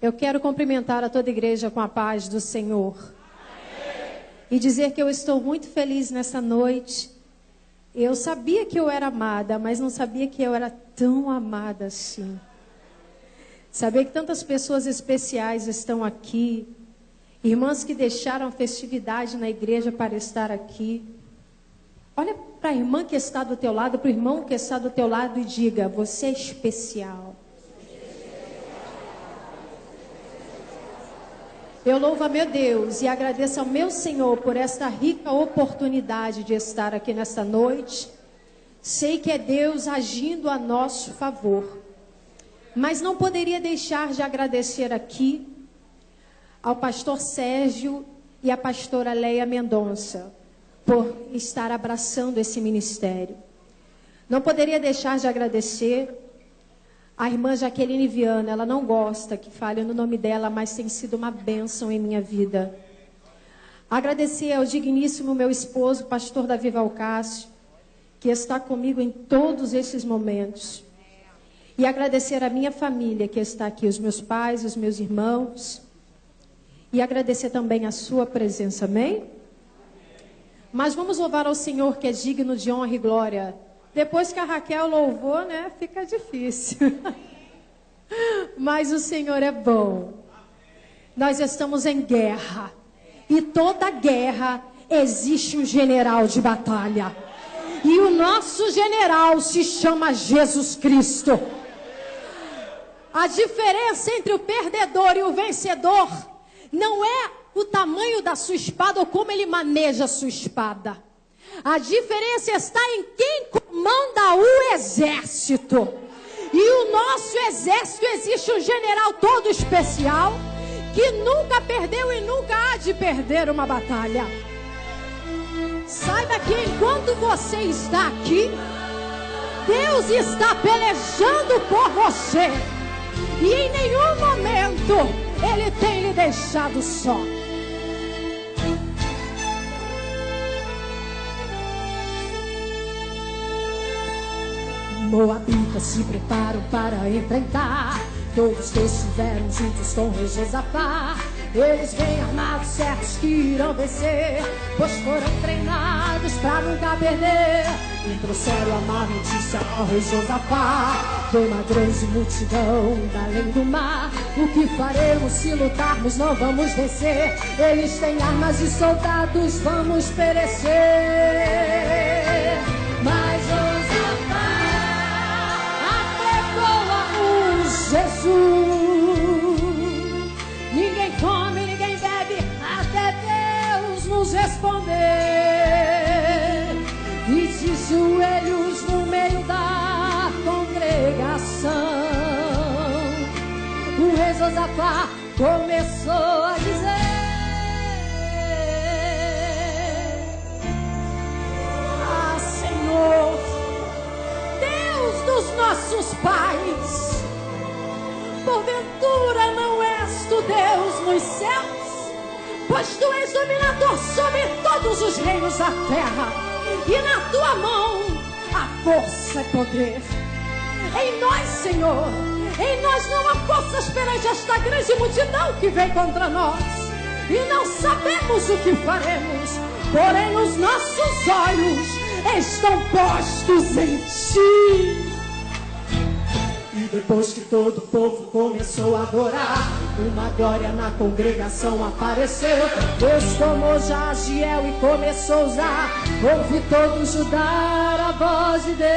Eu quero cumprimentar a toda a igreja com a paz do Senhor. E dizer que eu estou muito feliz nessa noite. Eu sabia que eu era amada, mas não sabia que eu era tão amada assim. Saber que tantas pessoas especiais estão aqui. Irmãs que deixaram a festividade na igreja para estar aqui. Olha para a irmã que está do teu lado, para o irmão que está do teu lado e diga: você é especial. Eu louvo a meu Deus e agradeço ao meu Senhor por esta rica oportunidade de estar aqui nesta noite. Sei que é Deus agindo a nosso favor. Mas não poderia deixar de agradecer aqui ao pastor Sérgio e à pastora Leia Mendonça por estar abraçando esse ministério. Não poderia deixar de agradecer a irmã Jaqueline Viana. Ela não gosta que fale no nome dela, mas tem sido uma bênção em minha vida. Agradecer ao digníssimo meu esposo, pastor Davi Valcácio, que está comigo em todos esses momentos. E agradecer a minha família que está aqui, os meus pais, os meus irmãos. E agradecer também a sua presença, amém? Mas vamos louvar ao Senhor que é digno de honra e glória. Depois que a Raquel louvou, né, fica difícil. Mas o Senhor é bom. Nós estamos em guerra. E toda guerra existe um general de batalha. E o nosso general se chama Jesus Cristo. A diferença entre o perdedor e o vencedor não é o tamanho da sua espada ou como ele maneja a sua espada. A diferença está em quem comanda o exército. E o nosso exército existe um general todo especial que nunca perdeu e nunca há de perder uma batalha. Saiba que enquanto você está aqui, Deus está pelejando por você. E em nenhum momento Ele tem lhe deixado só. Moabitas se preparam para enfrentar. Todos que estiveram juntos com o rei Josafá. Eles vêm armados, certos que irão vencer, pois foram treinados para nunca perder. E trouxeram a má notícia ao rei Josafá. Vem uma grande multidão da além do mar. O que faremos se lutarmos? Não vamos vencer. Eles têm armas e soldados, vamos perecer. Mas Josafá apregoa o Jesus. Ninguém come, ninguém bebe, até Deus nos responder. E de joelhos no meio da congregação, o rei Josafá começou a dizer: ah, Senhor, Deus dos nossos pais, porventura não és tu Deus nos céus? Pois tu és dominador sobre todos os reinos da terra. E na tua mão há força e poder. Em nós, Senhor, em nós não há forças perante esta grande multidão que vem contra nós. E não sabemos o que faremos, porém os nossos olhos estão postos em ti. E depois que todo o povo começou a adorar, uma glória na congregação apareceu. Deus tomou Jaziel e começou a usar. Ouve todos Judá a voz de Deus.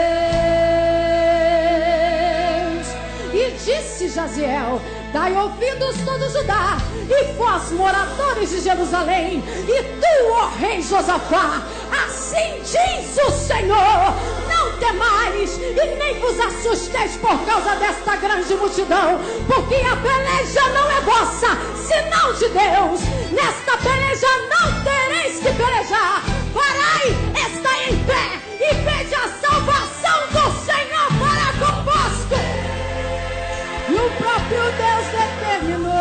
E disse Jaziel: dai ouvidos todo Judá, e vós moradores de Jerusalém, e tu, ó rei Josafá, assim diz o Senhor: não temais e nem vos assusteis por causa desta grande multidão, porque a peleja não é vossa, senão de Deus. Nesta peleja não tereis que pelejar. Parai, está em pé e vede a salvação do Senhor para convosco. E o próprio Deus determinou,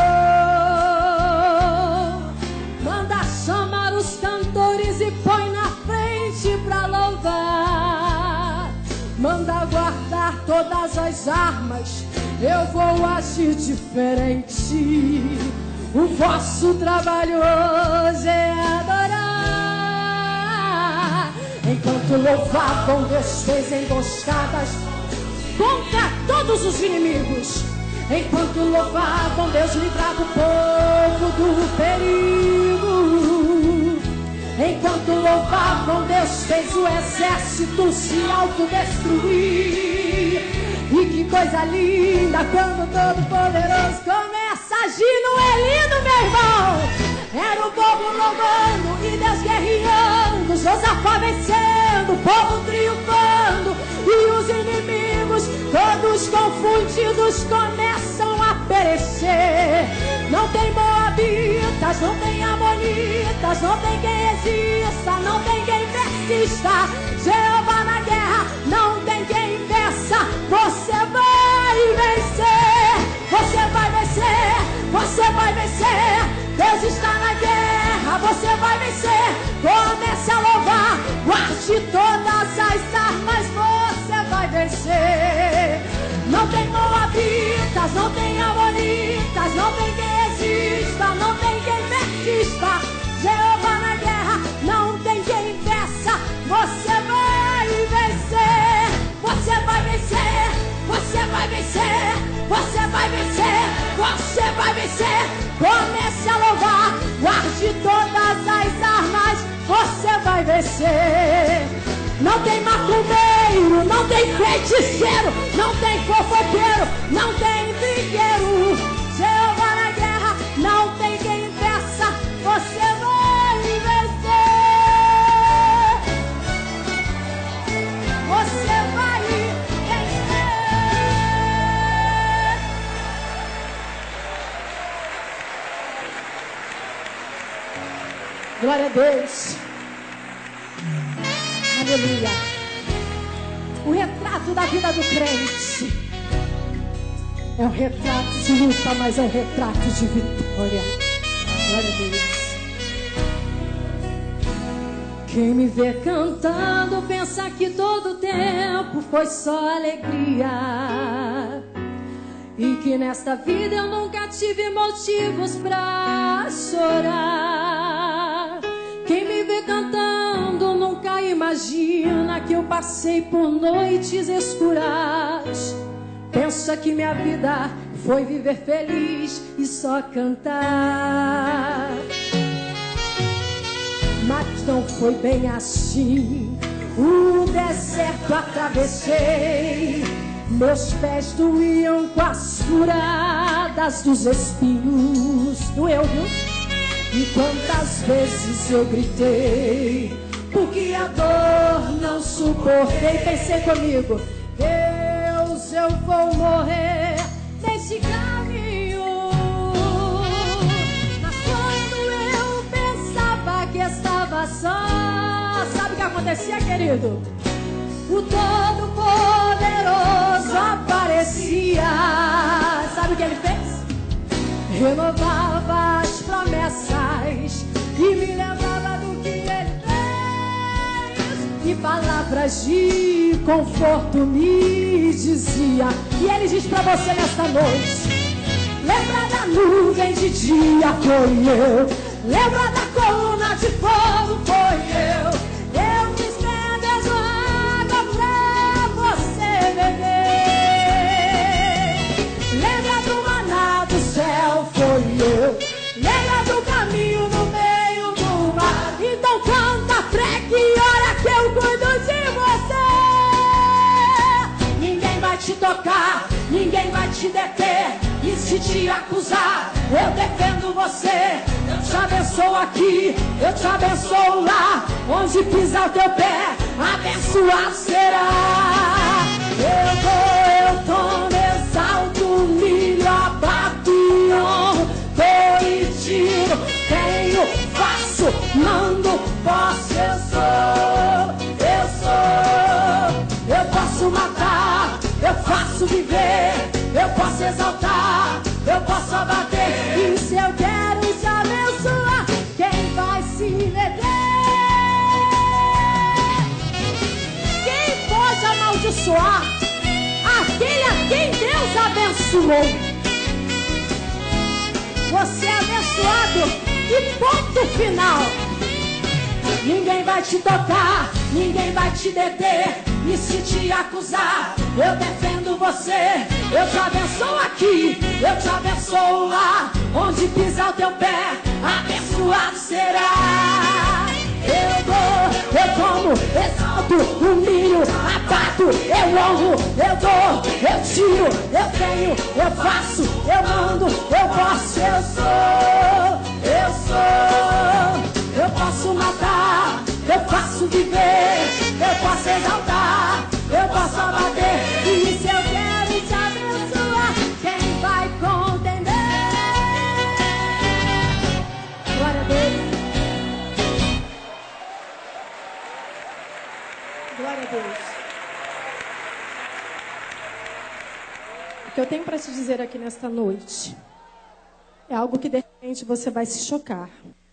manda chamar os cantores e põe na frente para louvar. Manda guardar todas as armas eu vou agir diferente. O vosso trabalho hoje é adorar. Enquanto louvavam, Deus fez emboscadas contra todos os inimigos. Enquanto louvavam, Deus livrava o povo do perigo. Enquanto louvavam, Deus fez o exército se autodestruir. E que coisa linda quando o Todo-Poderoso começa a agir, não é lindo, meu irmão? Era o povo louvando e Deus guerreando, Josafá vencendo, o povo triunfando, e os inimigos todos confundidos começam a perecer. Não tem moabitas, não tem amonitas, não tem quem resista, não tem quem persista. Jeová na guerra, não tem quem impeça. Você vai vencer, você vai vencer, você vai vencer. Deus está na guerra, você vai vencer. Comece a louvar, guarde todas as armas, você vai vencer. Não tem moabitas, não tem amonitas, não tem quem resista, não tem quem persista. Jeová na guerra, não tem quem impeça. Você vai vencer, você vai vencer, você vai vencer, você vai vencer, você vai vencer. Comece a louvar, guarde todas as armas, você vai vencer. Não tem macumbeiro, não tem feiticeiro, não tem fofoqueiro, não tem intrigueiro. Jeová na guerra, não tem quem impeça. Você vai vencer. Você vai vencer. Glória a Deus. Aleluia. O retrato da vida do crente é um retrato de luta, mas é um retrato de vitória. Glória a Deus. Quem me vê cantando pensa que todo tempo foi só alegria, e que nesta vida eu nunca tive motivos pra chorar. Quem me vê cantando nunca imagina que eu passei por noites escuras. Pensa que minha vida foi viver feliz e só cantar. Mas não foi bem assim. O deserto atravessei, meus pés doíam com as furadas dos espinhos. Doeu, viu? E quantas vezes eu gritei, porque a dor não suportei. Pensei comigo, Deus, eu vou morrer nesse caminho. Mas quando eu pensava que estava só, sabe o que acontecia, querido? O Todo-Poderoso aparecia. Sabe o que ele fez? Renovava as promessas e me lembrava do que ele fez, e palavras de conforto me dizia. E ele diz pra você nesta noite: lembra da nuvem de dia, foi eu. Lembra da coluna de fogo, foi eu. Eu fiz pedras de água pra você beber. Lembra do maná do céu, foi eu. Lembra do caminho no meio do mar. Então canta, fregue e ora que eu cuido de você. Ninguém vai te tocar, ninguém vai te deter. E se te acusar, eu defendo você. Eu te abençoo aqui, eu te abençoo lá. Onde pisar o teu pé, abençoado será. Eu tomo, exalto, milho, abato e honro, dou e tiro, tenho, faço, mando, posso, eu sou. Eu posso matar, eu faço viver, eu posso exaltar, eu posso abater. E se eu quero te abençoar, quem vai se meter? Quem pode amaldiçoar aquele a quem Deus abençoa? abençoou. Você é abençoado e ponto final. Ninguém vai te tocar, ninguém vai te deter. E se te acusar, eu defendo você. Eu te abençoo aqui, eu te abençoo lá. Onde pisar o teu pé, abençoado será. Eu dou, eu tomo, exalto, humilho, abato, eu honro, eu dou, eu tiro, eu tenho, eu faço, eu mando, eu posso, eu sou. Eu posso matar, eu posso viver, eu posso exaltar, eu posso abater. E se eu quero te abençoar, quem vai contender? Glória a Deus. Glória a Deus. O que eu tenho para te dizer aqui nesta noite é algo que de repente você vai se chocar.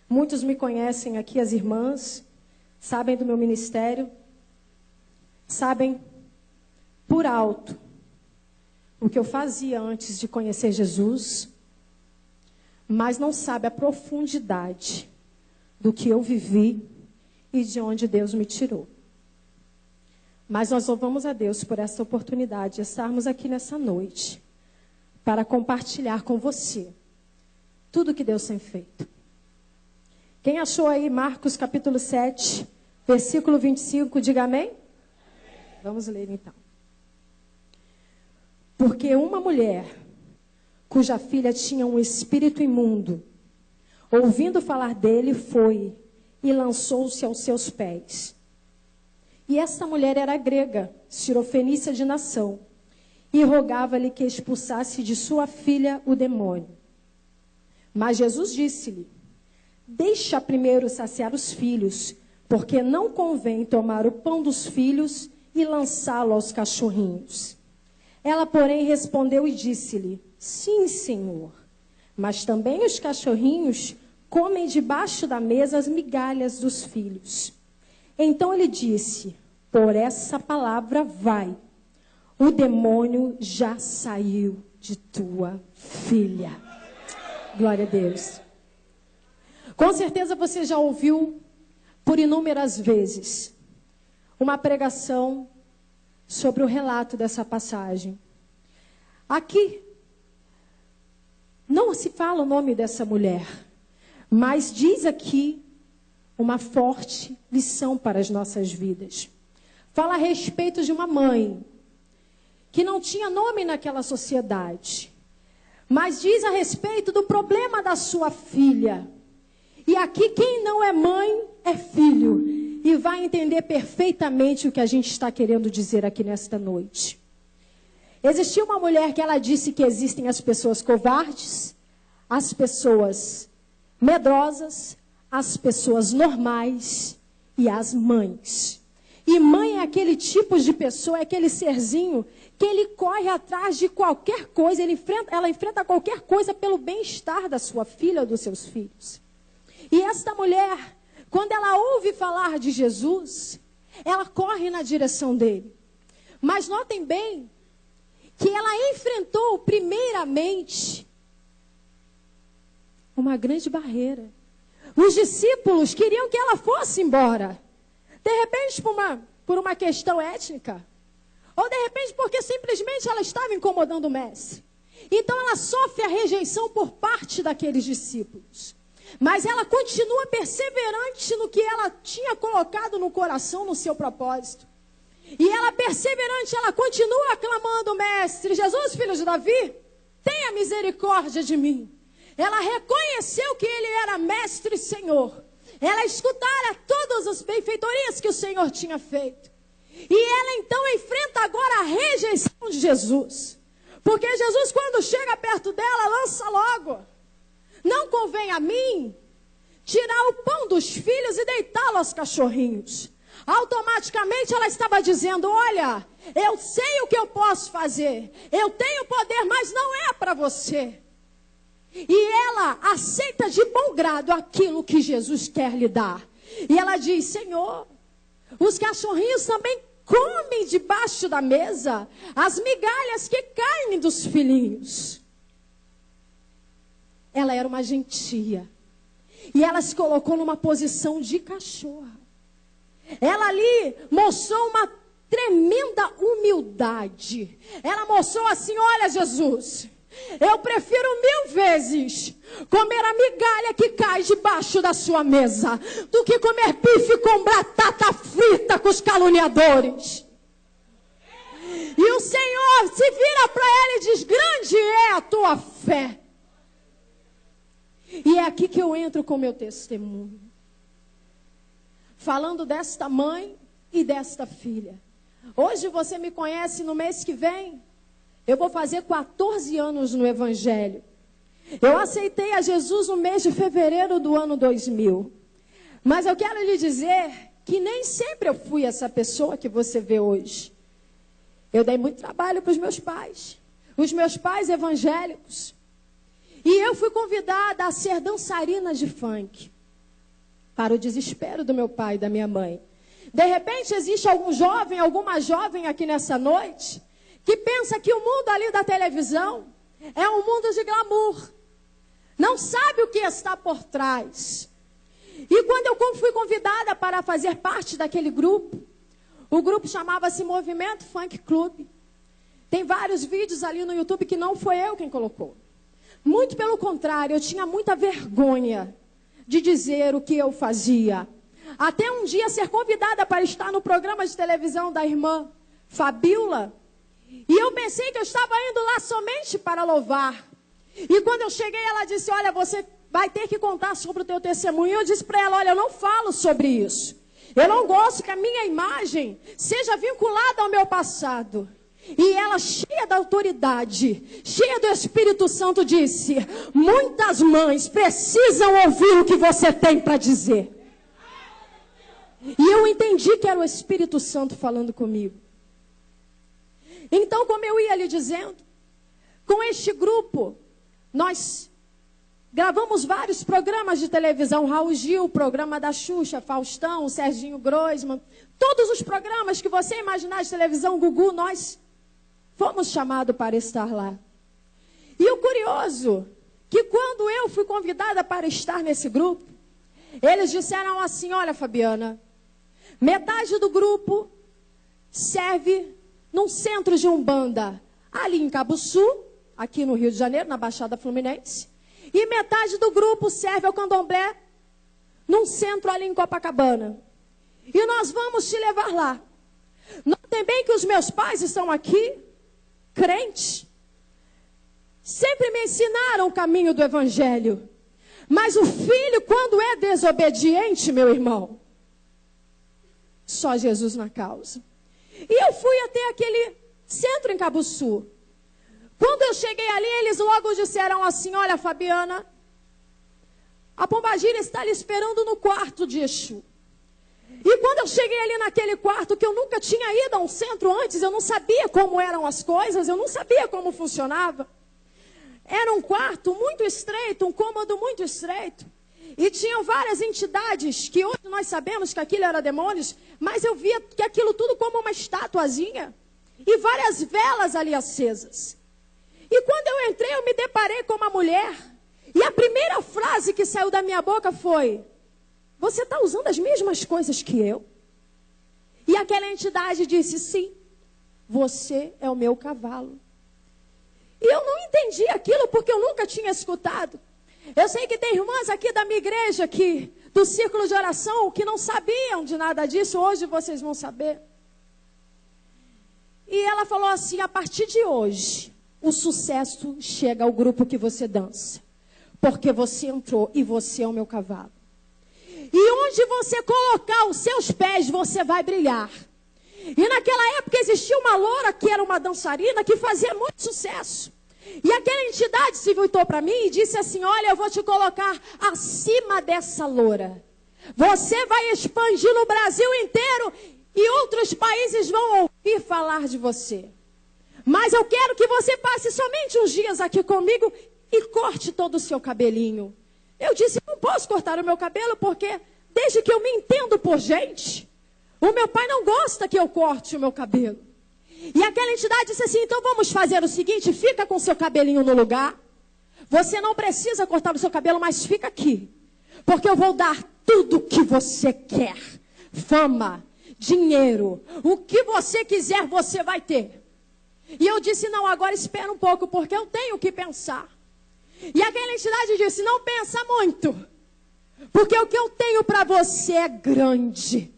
Muitos me conhecem aqui, as irmãs, sabem do meu ministério, sabem por alto o que eu fazia antes de conhecer Jesus, mas não sabem a profundidade do que eu vivi e de onde Deus me tirou. Mas nós louvamos a Deus por essa oportunidade de estarmos aqui nessa noite para compartilhar com você tudo que Deus tem feito. Quem achou aí Marcos capítulo 7, versículo 25, diga amém? Vamos ler então. Porque uma mulher, cuja filha tinha um espírito imundo, ouvindo falar dele, foi e lançou-se aos seus pés. E essa mulher era grega, sirofenícia de nação, e rogava-lhe que expulsasse de sua filha o demônio. Mas Jesus disse-lhe: deixa primeiro saciar os filhos, porque não convém tomar o pão dos filhos e lançá-lo aos cachorrinhos. Ela, porém, respondeu e disse-lhe: sim, Senhor, mas também os cachorrinhos comem debaixo da mesa as migalhas dos filhos. Então ele disse: por essa palavra vai, o demônio já saiu de tua filha. Glória a Deus. Com certeza você já ouviu por inúmeras vezes uma pregação sobre o relato dessa passagem. Aqui não se fala o nome dessa mulher, mas diz aqui uma forte lição para as nossas vidas. Fala a respeito de uma mãe que não tinha nome naquela sociedade, mas diz a respeito do problema da sua filha. E aqui quem não é mãe é filho. E vai entender perfeitamente o que a gente está querendo dizer aqui nesta noite. Existia uma mulher que ela disse que existem as pessoas covardes, as pessoas medrosas, as pessoas normais e as mães. E mãe é aquele tipo de pessoa, é aquele serzinho que ele corre atrás de qualquer coisa, ela enfrenta qualquer coisa pelo bem-estar da sua filha ou dos seus filhos. E esta mulher, quando ela ouve falar de Jesus, ela corre na direção dele. Mas notem bem que ela enfrentou primeiramente uma grande barreira. Os discípulos queriam que ela fosse embora. De repente por uma questão étnica. Ou de repente porque simplesmente ela estava incomodando o mestre. Então ela sofre a rejeição por parte daqueles discípulos. Mas ela continua perseverante no que ela tinha colocado no coração, no seu propósito. E ela perseverante, ela continua aclamando o mestre: Jesus, filho de Davi, tenha misericórdia de mim. Ela reconheceu que ele era mestre e Senhor. Ela escutara todas as benfeitorias que o Senhor tinha feito. E ela então enfrenta agora a rejeição de Jesus. Porque Jesus, quando chega perto dela, lança logo: não convém a mim tirar o pão dos filhos e deitá-lo aos cachorrinhos. Automaticamente ela estava dizendo: olha, eu sei o que eu posso fazer. Eu tenho poder, mas não é para você. E ela aceita de bom grado aquilo que Jesus quer lhe dar. E ela diz: Senhor, os cachorrinhos também comem debaixo da mesa as migalhas que caem dos filhinhos. Ela era uma gentia. E ela se colocou numa posição de cachorra. Ela ali mostrou uma tremenda humildade. Ela mostrou assim: olha, Jesus, eu prefiro 1000 vezes comer a migalha que cai debaixo da sua mesa do que comer bife com batata frita com os caluniadores. E o Senhor se vira para ela e diz: grande é a tua fé. E é aqui que eu entro com o meu testemunho, falando desta mãe e desta filha. Hoje você me conhece, no mês que vem eu vou fazer 14 anos no Evangelho. Eu aceitei a Jesus no mês de fevereiro do ano 2000. Mas eu quero lhe dizer que nem sempre eu fui essa pessoa que você vê hoje. Eu dei muito trabalho para os meus pais evangélicos. E eu fui convidada a ser dançarina de funk, para o desespero do meu pai e da minha mãe. De repente existe algum jovem, alguma jovem aqui nessa noite, que pensa que o mundo ali da televisão é um mundo de glamour. Não sabe o que está por trás. E quando eu fui convidada para fazer parte daquele grupo, o grupo chamava-se Movimento Funk Club. Tem vários vídeos ali no YouTube que não foi eu quem colocou. Muito pelo contrário, eu tinha muita vergonha de dizer o que eu fazia. Até um dia ser convidada para estar no programa de televisão da irmã Fabíola. E eu pensei que eu estava indo lá somente para louvar. E quando eu cheguei, ela disse: olha, você vai ter que contar sobre o teu testemunho. E eu disse para ela: olha, eu não falo sobre isso. Eu não gosto que a minha imagem seja vinculada ao meu passado. E ela, cheia da autoridade, cheia do Espírito Santo, disse: muitas mães precisam ouvir o que você tem para dizer. E eu entendi que era o Espírito Santo falando comigo. Então, como eu ia lhe dizendo, com este grupo, nós gravamos vários programas de televisão. Raul Gil, o programa da Xuxa, Faustão, Serginho Groisman, todos os programas que você imaginar de televisão, Gugu, nós fomos chamados para estar lá. E o curioso, que quando eu fui convidada para estar nesse grupo, eles disseram assim: olha, Fabiana, metade do grupo serve num centro de Umbanda, ali em Cabo Sul, aqui no Rio de Janeiro, na Baixada Fluminense. E metade do grupo serve ao candomblé, num centro ali em Copacabana. E nós vamos te levar lá. Notem bem que os meus pais estão aqui, crentes, sempre me ensinaram o caminho do Evangelho. Mas o filho, quando é desobediente, meu irmão, só Jesus na causa. E eu fui até aquele centro em Cabo Sul. Quando eu cheguei ali, eles logo disseram assim: olha, Fabiana, a pombagira está ali esperando no quarto de Exu. E quando eu cheguei ali naquele quarto, que eu nunca tinha ido a um centro antes, eu não sabia como eram as coisas, eu não sabia como funcionava. Era um quarto muito estreito, um cômodo muito estreito. E tinham várias entidades, que hoje nós sabemos que aquilo era demônios, mas eu via que aquilo tudo como uma estatuazinha. E várias velas ali acesas. E quando eu entrei, eu me deparei com uma mulher. E a primeira frase que saiu da minha boca foi: você está usando as mesmas coisas que eu? E aquela entidade disse: sim, você é o meu cavalo. E eu não entendi aquilo porque eu nunca tinha escutado. Eu sei que tem irmãs aqui da minha igreja, aqui, do círculo de oração, que não sabiam de nada disso. Hoje vocês vão saber. E ela falou assim: a partir de hoje, o sucesso chega ao grupo que você dança. Porque você entrou e você é o meu cavalo. E onde você colocar os seus pés, você vai brilhar. E naquela época existia uma loura que era uma dançarina que fazia muito sucesso. E aquela entidade se voltou para mim e disse assim: olha, eu vou te colocar acima dessa loura. Você vai expandir no Brasil inteiro e outros países vão ouvir falar de você. Mas eu quero que você passe somente uns dias aqui comigo e corte todo o seu cabelinho. Eu disse: não posso cortar o meu cabelo porque desde que eu me entendo por gente, O meu pai não gosta que eu corte o meu cabelo. E aquela entidade disse assim, então vamos fazer o seguinte, fica com seu cabelinho no lugar. Você não precisa cortar o seu cabelo, mas fica aqui. Porque eu vou dar tudo o que você quer. Fama, dinheiro, o que você quiser você vai ter. E eu disse, não, agora espera um pouco, porque eu tenho que pensar. E aquela entidade disse, não pensa muito. Porque o que eu tenho para você é grande.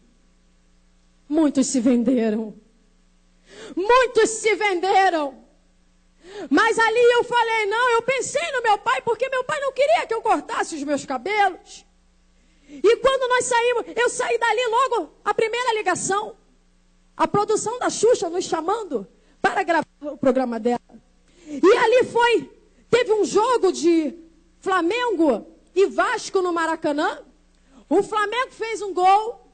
Muitos se venderam. Muitos se venderam. Mas ali eu falei, não, eu pensei no meu pai, porque meu pai não queria que eu cortasse os meus cabelos. E quando nós saímos, eu saí dali logo, a primeira ligação. A produção da Xuxa nos chamando para gravar o programa dela. E ali teve um jogo de Flamengo e Vasco no Maracanã. O Flamengo fez um gol,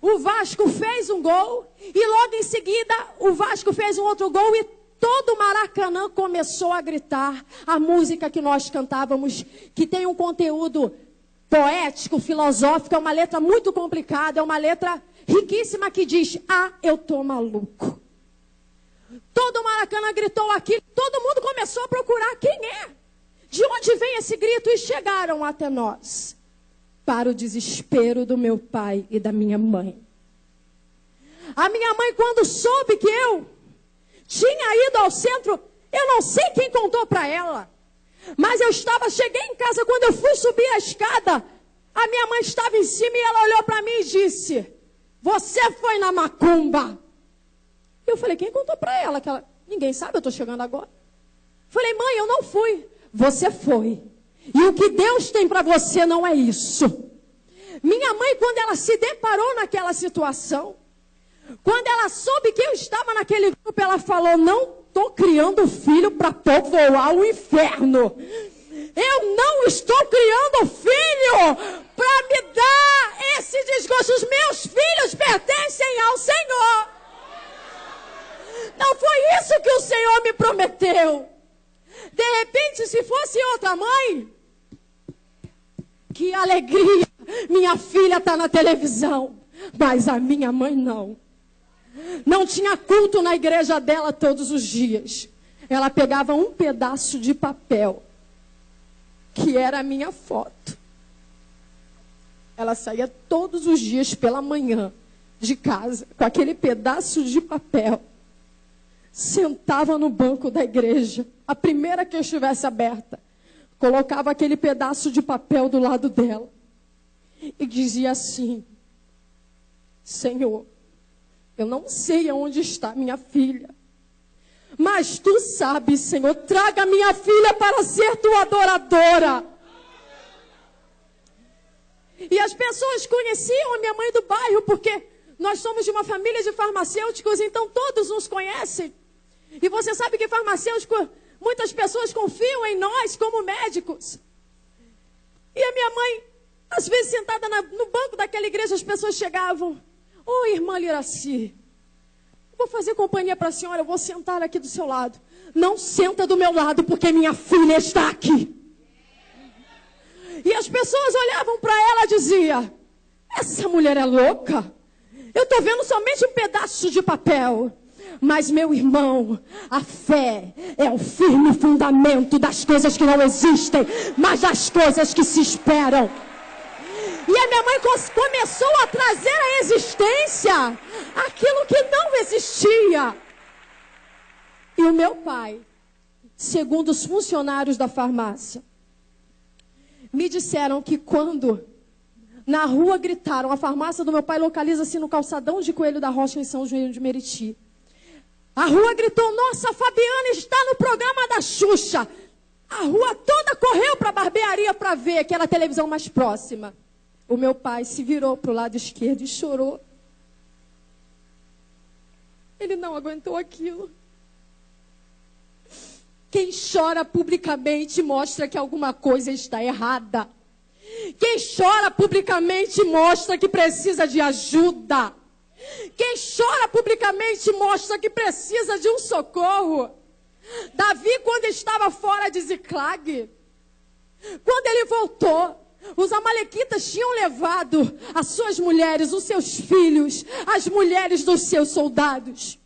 o Vasco fez um gol, e logo em seguida o Vasco fez um outro gol e todo o Maracanã começou a gritar a música que nós cantávamos, que tem um conteúdo poético, filosófico, é uma letra muito complicada, é uma letra riquíssima que diz, eu tô maluco. Todo o Maracanã gritou aquilo, todo mundo começou a procurar quem é, de onde vem esse grito, e chegaram até nós, para o desespero do meu pai e da minha mãe. A minha mãe, quando soube que eu tinha ido ao centro, eu não sei quem contou para ela, mas cheguei em casa, quando eu fui subir a escada, a minha mãe estava em cima e ela olhou para mim e disse, você foi na macumba. Eu falei, quem contou para ela? Ninguém sabe, eu estou chegando agora. Falei, mãe, eu não fui. Você foi. E o que Deus tem para você não é isso. Minha mãe, quando ela se deparou naquela situação, quando ela soube que eu estava naquele grupo, ela falou, não estou criando filho para povoar o inferno. Eu não estou criando filho para me dar esse desgosto. Os meus filhos pertencem ao Senhor. Não foi isso que o Senhor me prometeu. De repente, se fosse outra mãe, que alegria, minha filha está na televisão. Mas a minha mãe não. Não tinha culto na igreja dela todos os dias. Ela pegava um pedaço de papel, que era a minha foto. Ela saía todos os dias pela manhã de casa, com aquele pedaço de papel. Sentava no banco da igreja, a primeira que eu estivesse aberta, colocava aquele pedaço de papel do lado dela e dizia assim, Senhor, eu não sei aonde está minha filha, mas tu sabes, Senhor, traga minha filha para ser tua adoradora. E as pessoas conheciam a minha mãe do bairro, porque nós somos de uma família de farmacêuticos, então todos nos conhecem. E você sabe que farmacêutico, muitas pessoas confiam em nós como médicos. E a minha mãe, às vezes sentada no banco daquela igreja, as pessoas chegavam. Irmã Liraci, vou fazer companhia para a senhora, eu vou sentar aqui do seu lado. Não senta do meu lado, porque minha filha está aqui. E as pessoas olhavam para ela e diziam, essa mulher é louca. Eu estou vendo somente um pedaço de papel. Mas, meu irmão, a fé é o firme fundamento das coisas que não existem, mas das coisas que se esperam. E a minha mãe começou a trazer à existência aquilo que não existia. E o meu pai, segundo os funcionários da farmácia, me disseram que quando na rua gritaram, a farmácia do meu pai localiza-se no calçadão de Coelho da Rocha, em São João de Meriti. A rua gritou, nossa, a Fabiana está no programa da Xuxa. A rua toda correu para a barbearia para ver aquela televisão mais próxima. O meu pai se virou para o lado esquerdo e chorou. Ele não aguentou aquilo. Quem chora publicamente mostra que alguma coisa está errada. Quem chora publicamente mostra que precisa de ajuda. Quem chora publicamente mostra que precisa de um socorro. Davi, quando estava fora de Ziclag, quando ele voltou, os amalecitas amalequitas tinham levado as suas mulheres, os seus filhos, as mulheres dos seus soldados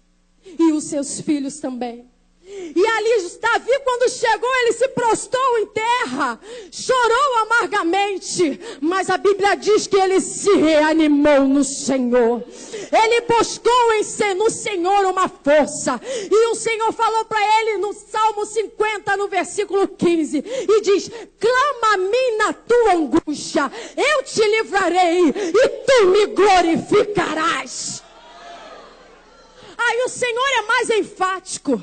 e os seus filhos também. E ali Davi, quando chegou, ele se prostrou em terra, chorou amargamente, mas a Bíblia diz que ele se reanimou no Senhor. Ele buscou no Senhor uma força, e o Senhor falou para ele no Salmo 50, no versículo 15, e diz: clama a mim na tua angústia, eu te livrarei e tu me glorificarás. Aí o Senhor é mais enfático.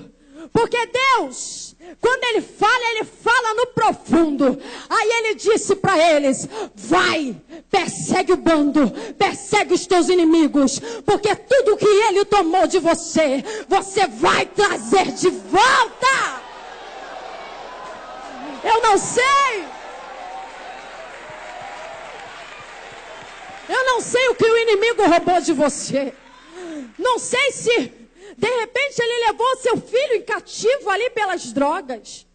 Porque Deus, quando Ele fala no profundo. Aí Ele disse para eles: vai, persegue o bando, persegue os teus inimigos, porque tudo que Ele tomou de você, você vai trazer de volta. Eu não sei o que o inimigo roubou de você. Não sei se de repente ele levou seu filho em cativo ali pelas drogas.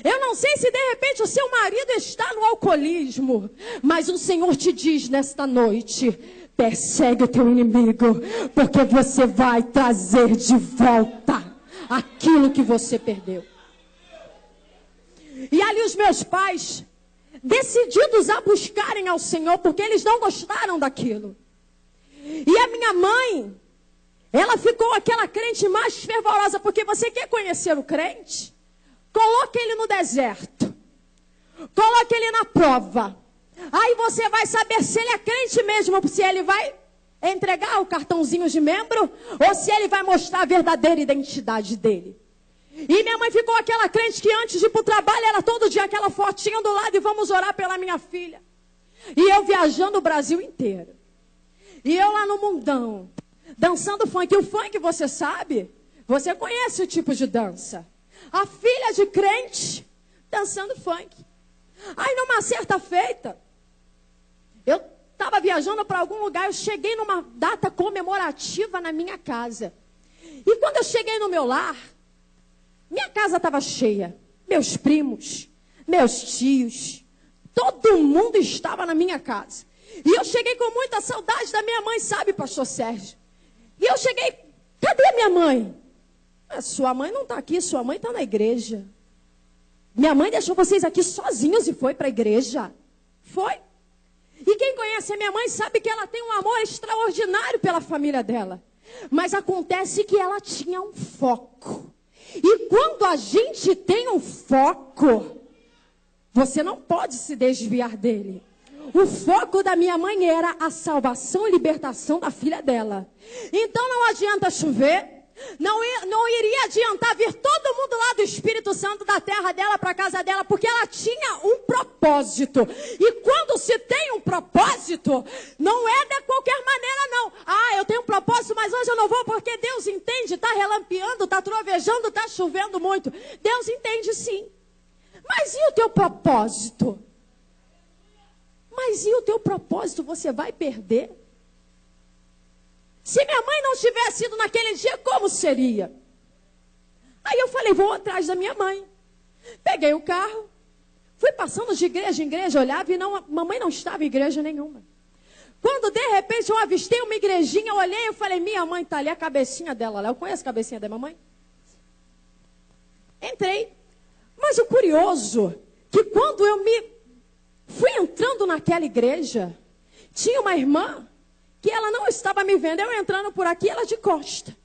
Eu não sei se de repente o seu marido está no alcoolismo. Mas o Senhor te diz nesta noite: persegue o teu inimigo, porque você vai trazer de volta aquilo que você perdeu. E ali os meus pais, decididos a buscarem ao Senhor, porque eles não gostaram daquilo. E a minha mãe, ela ficou aquela crente mais fervorosa, porque você quer conhecer o crente? Coloque ele no deserto. Coloque ele na prova. Aí você vai saber se ele é crente mesmo, se ele vai entregar o cartãozinho de membro, ou se ele vai mostrar a verdadeira identidade dele. E minha mãe ficou aquela crente que antes de ir para o trabalho, era todo dia aquela fotinha do lado: e vamos orar pela minha filha. E eu viajando o Brasil inteiro. E eu lá no mundão, dançando funk. O funk, você sabe, você conhece o tipo de dança. A filha de crente dançando funk. Aí numa certa feita, eu estava viajando para algum lugar, eu cheguei numa data comemorativa na minha casa. E quando eu cheguei no meu lar, minha casa estava cheia. Meus primos, meus tios, todo mundo estava na minha casa. E eu cheguei com muita saudade da minha mãe, sabe, pastor Sérgio? E eu cheguei: cadê a minha mãe? Sua mãe não está aqui, sua mãe está na igreja. Minha mãe deixou vocês aqui sozinhos e foi para a igreja. Foi. E quem conhece a minha mãe sabe que ela tem um amor extraordinário pela família dela. Mas acontece que ela tinha um foco. E quando a gente tem um foco, você não pode se desviar dele. O foco da minha mãe era a salvação e libertação da filha dela. Então não adianta chover, não iria adiantar vir todo mundo lá do Espírito Santo da terra dela para a casa dela, porque ela tinha um propósito. E quando se tem um propósito, não é de qualquer maneira não. Eu tenho um propósito, mas hoje eu não vou porque Deus entende, está relampeando, está trovejando, está chovendo muito. Deus entende sim. Mas e o teu propósito? Mas e o teu propósito você vai perder? Se minha mãe não tivesse ido naquele dia, como seria? Aí eu falei: vou atrás da minha mãe. Peguei o carro, fui passando de igreja em igreja, olhava e mamãe não estava em igreja nenhuma. Quando de repente eu avistei uma igrejinha, eu olhei e falei: minha mãe está ali, a cabecinha dela lá. Eu conheço a cabecinha da mamãe? Entrei. Mas o curioso, que quando eu fui entrando naquela igreja, tinha uma irmã que ela não estava me vendo, eu entrando por aqui, ela de costa.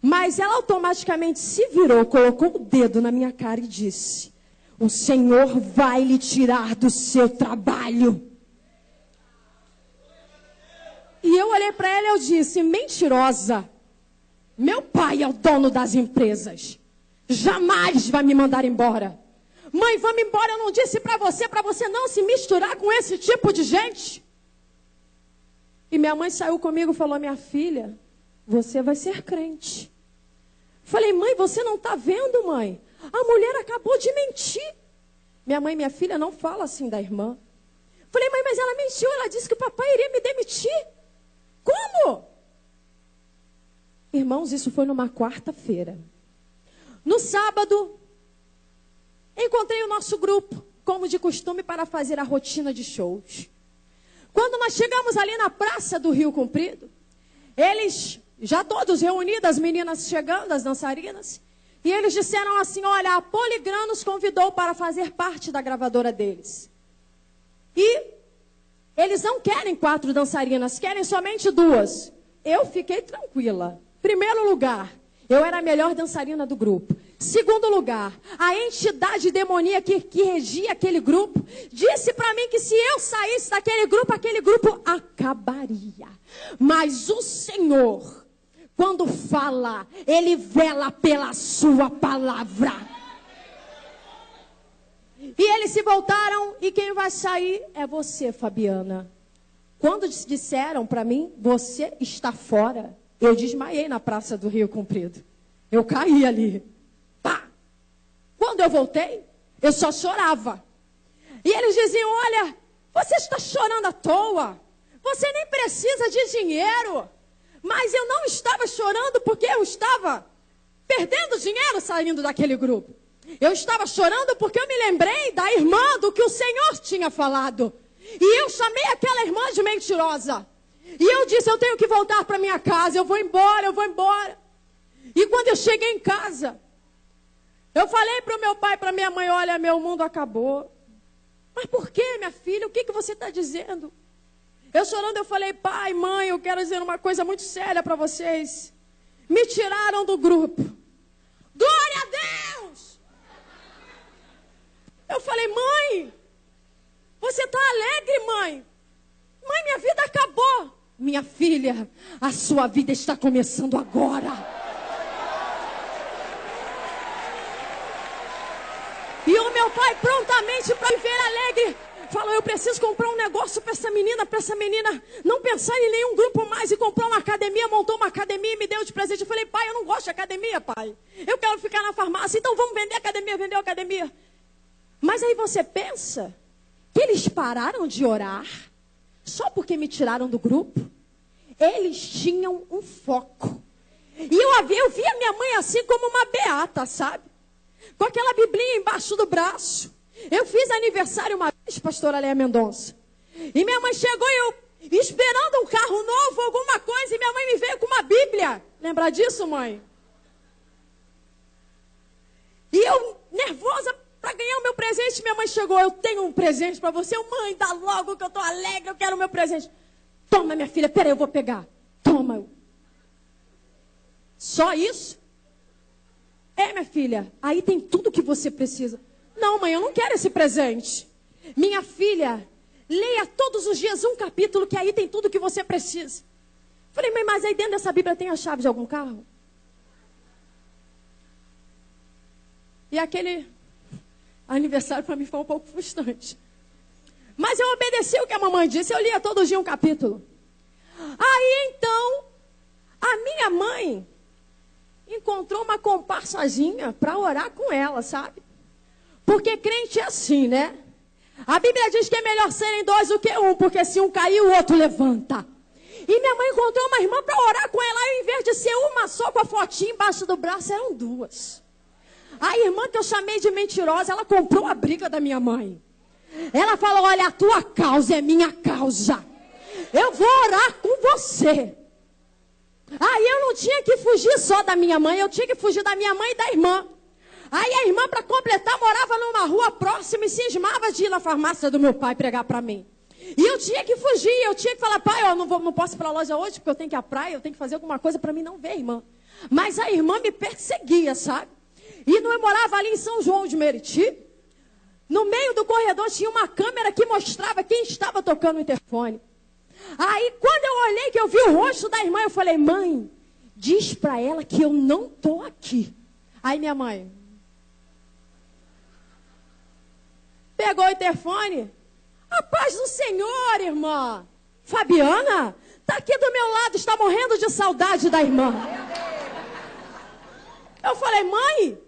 Mas ela automaticamente se virou, colocou o dedo na minha cara e disse: o Senhor vai lhe tirar do seu trabalho. E eu olhei para ela e eu disse: mentirosa, meu pai é o dono das empresas, jamais vai me mandar embora. Mãe, vamos embora, eu não disse para você não se misturar com esse tipo de gente. E minha mãe saiu comigo e falou: minha filha, você vai ser crente. Falei: mãe, você não está vendo, mãe? A mulher acabou de mentir. Minha mãe: minha filha, não fala assim da irmã. Falei: mãe, mas ela mentiu, ela disse que o papai iria me demitir. Como? Irmãos, isso foi numa quarta-feira. No sábado, encontrei o nosso grupo, como de costume, para fazer a rotina de shows. Quando nós chegamos ali na praça do Rio Comprido, eles, já todos reunidos, as meninas chegando, as dançarinas, e eles disseram assim, olha, a Polygram nos convidou para fazer parte da gravadora deles. E eles não querem 4 dançarinas, querem somente 2. Eu fiquei tranquila. Primeiro lugar, eu era a melhor dançarina do grupo. Segundo lugar, a entidade demoníaca que regia aquele grupo disse para mim que se eu saísse daquele grupo acabaria. Mas o Senhor, quando fala, Ele vela pela sua palavra. E eles se voltaram e quem vai sair é você, Fabiana. Quando disseram para mim, você está fora, eu desmaiei na praça do Rio Comprido. Eu caí ali. Pá! Quando eu voltei, eu só chorava. E eles diziam, olha, você está chorando à toa. Você nem precisa de dinheiro. Mas eu não estava chorando porque eu estava perdendo dinheiro saindo daquele grupo. Eu estava chorando porque eu me lembrei da irmã do que o Senhor tinha falado. E eu chamei aquela irmã de mentirosa. E eu disse, eu tenho que voltar para minha casa, eu vou embora, eu vou embora. E quando eu cheguei em casa, eu falei para o meu pai e para minha mãe, olha, meu mundo acabou. Mas por quê, minha filha? O que você está dizendo? Eu chorando, eu falei, pai, mãe, eu quero dizer uma coisa muito séria para vocês. Me tiraram do grupo. Glória a Deus! Eu falei, mãe, você está alegre, mãe? Mãe, minha vida acabou. Minha filha, a sua vida está começando agora. E o meu pai prontamente, para me ver alegre, falou, eu preciso comprar um negócio para essa menina não pensar em nenhum grupo mais. E comprou uma academia, montou uma academia e me deu de presente. Eu falei, pai, eu não gosto de academia, pai. Eu quero ficar na farmácia, então vamos vender a academia, vendeu a academia. Mas aí você pensa que eles pararam de orar só porque me tiraram do grupo? Eles tinham um foco. E eu vi a minha mãe assim como uma beata, sabe? Com aquela biblinha embaixo do braço. Eu fiz aniversário uma vez, pastora Léa Mendonça. E minha mãe chegou e eu esperando um carro novo, alguma coisa, e minha mãe me veio com uma Bíblia. Lembra disso, mãe? E eu, nervosa, para ganhar o meu presente, minha mãe chegou, eu tenho um presente para você. Mãe, dá logo que eu estou alegre, eu quero o meu presente. Toma, minha filha, peraí, eu vou pegar. Toma. Só isso? É, minha filha, aí tem tudo que você precisa. Não, mãe, eu não quero esse presente. Minha filha, leia todos os dias um capítulo que aí tem tudo que você precisa. Falei, mãe, mas aí dentro dessa Bíblia tem a chave de algum carro? E aquele aniversário para mim foi um pouco frustrante. Mas eu obedeci o que a mamãe disse, eu lia todo dia um capítulo. Aí então, a minha mãe encontrou uma comparsazinha para orar com ela, sabe? Porque crente é assim, né? A Bíblia diz que é melhor serem 2 do que 1, porque se um cair, o outro levanta. E minha mãe encontrou uma irmã para orar com ela, e em vez de ser uma só com a fotinha embaixo do braço, eram 2. A irmã que eu chamei de mentirosa, ela comprou a briga da minha mãe. Ela falou, olha, a tua causa é minha causa. Eu vou orar com você. Aí eu não tinha que fugir só da minha mãe, eu tinha que fugir da minha mãe e da irmã. Aí a irmã, para completar, morava numa rua próxima e cismava de ir na farmácia do meu pai pregar para mim. E eu tinha que fugir, eu tinha que falar, pai, eu não posso ir para a loja hoje porque eu tenho que ir à praia, eu tenho que fazer alguma coisa para mim não ver, irmã. Mas a irmã me perseguia, sabe? E eu morava ali em São João de Meriti. No meio do corredor tinha uma câmera que mostrava quem estava tocando o interfone. Aí quando eu olhei, que eu vi o rosto da irmã, eu falei, mãe, diz para ela que eu não estou aqui. Aí minha mãe pegou o interfone. A paz do Senhor, irmã. Fabiana, está aqui do meu lado, está morrendo de saudade da irmã. Eu falei, mãe,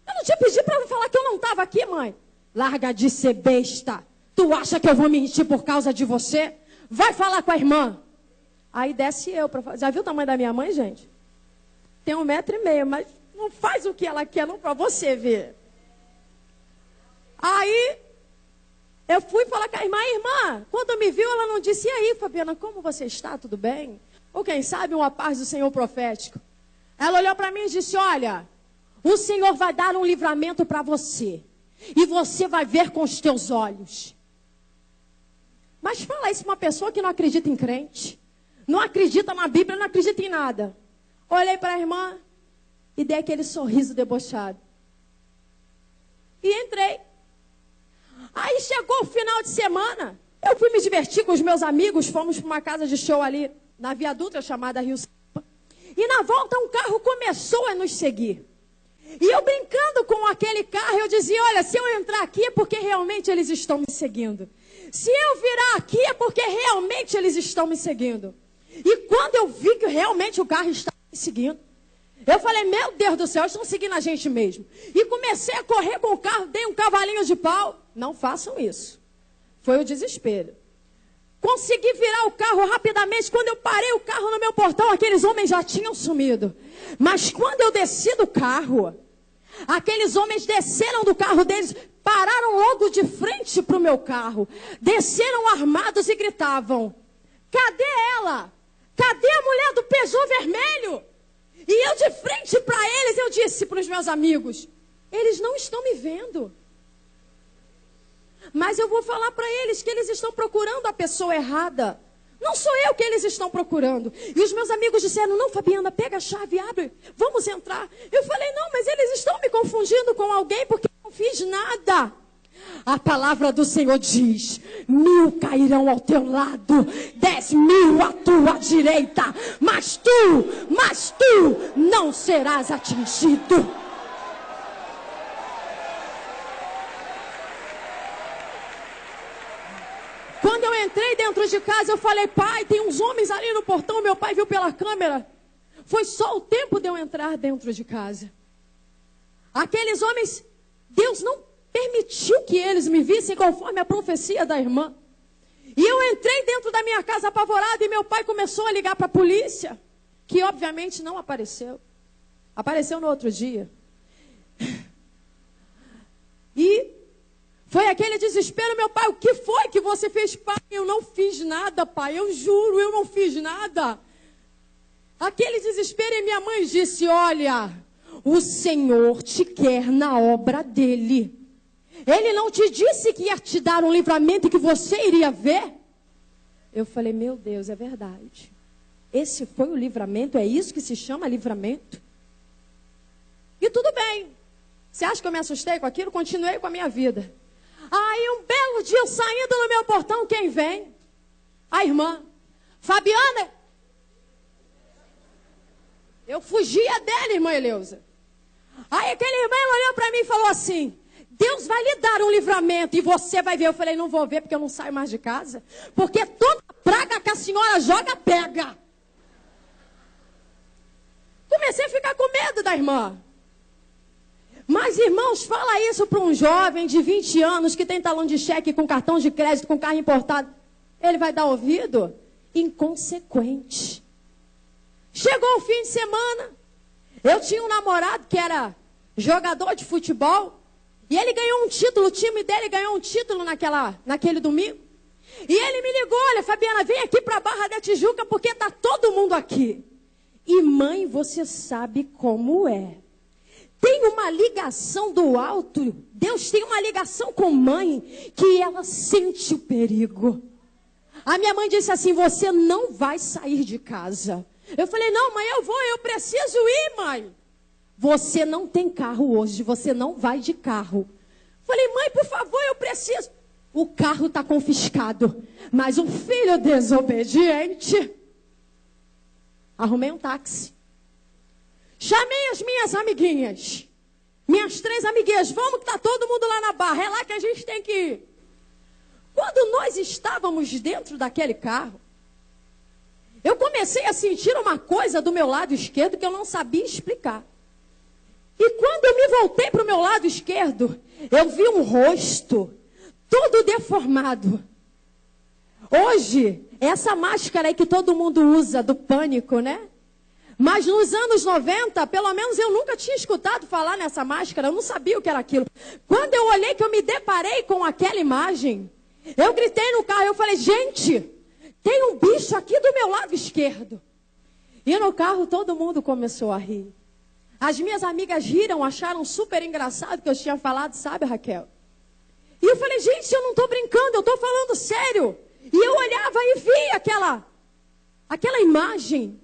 eu não te pedi para falar que eu não estava aqui, mãe. Larga de ser besta. Tu acha que eu vou mentir por causa de você? Vai falar com a irmã. Aí desce eu. Já viu o tamanho da minha mãe, gente? Tem 1,5 m, mas não faz o que ela quer, não, para você ver. Aí Eu fui falar com a irmã, quando me viu, ela não disse, e aí, Fabiana, como você está? Tudo bem? Ou quem sabe uma paz do Senhor profético. Ela olhou para mim e disse, olha, o Senhor vai dar um livramento para você. E você vai ver com os teus olhos. Mas fala isso para uma pessoa que não acredita em crente. Não acredita na Bíblia, não acredita em nada. Olhei para a irmã e dei aquele sorriso debochado. E entrei. Aí chegou o final de semana. Eu fui me divertir com os meus amigos. Fomos para uma casa de show ali na Via Dutra, chamada Rio Sampa. E na volta um carro começou a nos seguir. E eu brincando com aquele carro, eu dizia, olha, se eu entrar aqui é porque realmente eles estão me seguindo. Se eu virar aqui é porque realmente eles estão me seguindo. E quando eu vi que realmente o carro estava me seguindo, eu falei, meu Deus do céu, eles estão seguindo a gente mesmo. E comecei a correr com o carro, dei um cavalinho de pau. Não façam isso. Foi o desespero. Consegui virar o carro rapidamente. Quando eu parei o carro no meu portão, aqueles homens já tinham sumido. Mas quando eu desci do carro, aqueles homens desceram do carro deles, pararam logo de frente para o meu carro. Desceram armados e gritavam, cadê ela? Cadê a mulher do Peugeot vermelho? E eu de frente para eles, eu disse para os meus amigos, eles não estão me vendo. Mas eu vou falar para eles que eles estão procurando a pessoa errada. Não sou eu que eles estão procurando. E os meus amigos disseram, não, Fabiana, pega a chave, abre, vamos entrar. Eu falei, não, mas eles estão me confundindo com alguém porque eu não fiz nada. A palavra do Senhor diz, 1000 cairão ao teu lado, 10.000 à tua direita, mas tu não serás atingido. Quando eu entrei dentro de casa, eu falei, pai, tem uns homens ali no portão, meu pai viu pela câmera. Foi só o tempo de eu entrar dentro de casa. Aqueles homens, Deus não permitiu que eles me vissem conforme a profecia da irmã. E eu entrei dentro da minha casa apavorada e meu pai começou a ligar para a polícia, que obviamente não apareceu. Apareceu no outro dia. E foi aquele desespero, meu pai, o que foi que você fez, pai? Eu não fiz nada, pai, eu juro, eu não fiz nada. Aquele desespero e minha mãe disse, olha, o Senhor te quer na obra dele. Ele não te disse que ia te dar um livramento e que você iria ver? Eu falei, meu Deus, é verdade. Esse foi o livramento, é isso que se chama livramento? E tudo bem. Você acha que eu me assustei com aquilo? Continuei com a minha vida. Aí um belo dia, saindo no meu portão, quem vem? A irmã. Fabiana. Eu fugia dela, irmã Eleusa. Aí aquele irmão olhou para mim e falou assim, Deus vai lhe dar um livramento e você vai ver. Eu falei, não vou ver porque eu não saio mais de casa. Porque toda praga que a senhora joga, pega. Comecei a ficar com medo da irmã. Mas, irmãos, fala isso para um jovem de 20 anos que tem talão de cheque com cartão de crédito, com carro importado. Ele vai dar ouvido? Inconsequente. Chegou o fim de semana. Eu tinha um namorado que era jogador de futebol. E ele ganhou um título, o time dele ganhou um título naquele domingo. E ele me ligou, olha, Fabiana, vem aqui para a Barra da Tijuca porque está todo mundo aqui. E mãe, você sabe como é. Tem uma ligação do alto, Deus tem uma ligação com mãe, que ela sente o perigo. A minha mãe disse assim, você não vai sair de casa. Eu falei, não mãe, eu preciso ir, mãe. Você não tem carro hoje, você não vai de carro. Falei, mãe, por favor, eu preciso. O carro está confiscado, mas um filho desobediente. Arrumei um táxi. Chamei as minhas amiguinhas, minhas 3 amiguinhas, vamos que está todo mundo lá na Barra, é lá que a gente tem que ir. Quando nós estávamos dentro daquele carro, eu comecei a sentir uma coisa do meu lado esquerdo que eu não sabia explicar. E quando eu me voltei para o meu lado esquerdo, eu vi um rosto todo deformado. Hoje, essa máscara aí que todo mundo usa, do pânico, né? Mas nos anos 90, pelo menos eu nunca tinha escutado falar nessa máscara, eu não sabia o que era aquilo. Quando eu olhei, que eu me deparei com aquela imagem, Eu gritei no carro, eu falei, gente, tem um bicho aqui do meu lado esquerdo. E no carro todo mundo começou a rir. As minhas amigas riram, acharam super engraçado que eu tinha falado, sabe, Raquel? E eu falei, gente, eu não estou brincando, eu estou falando sério. E eu olhava e via aquela imagem.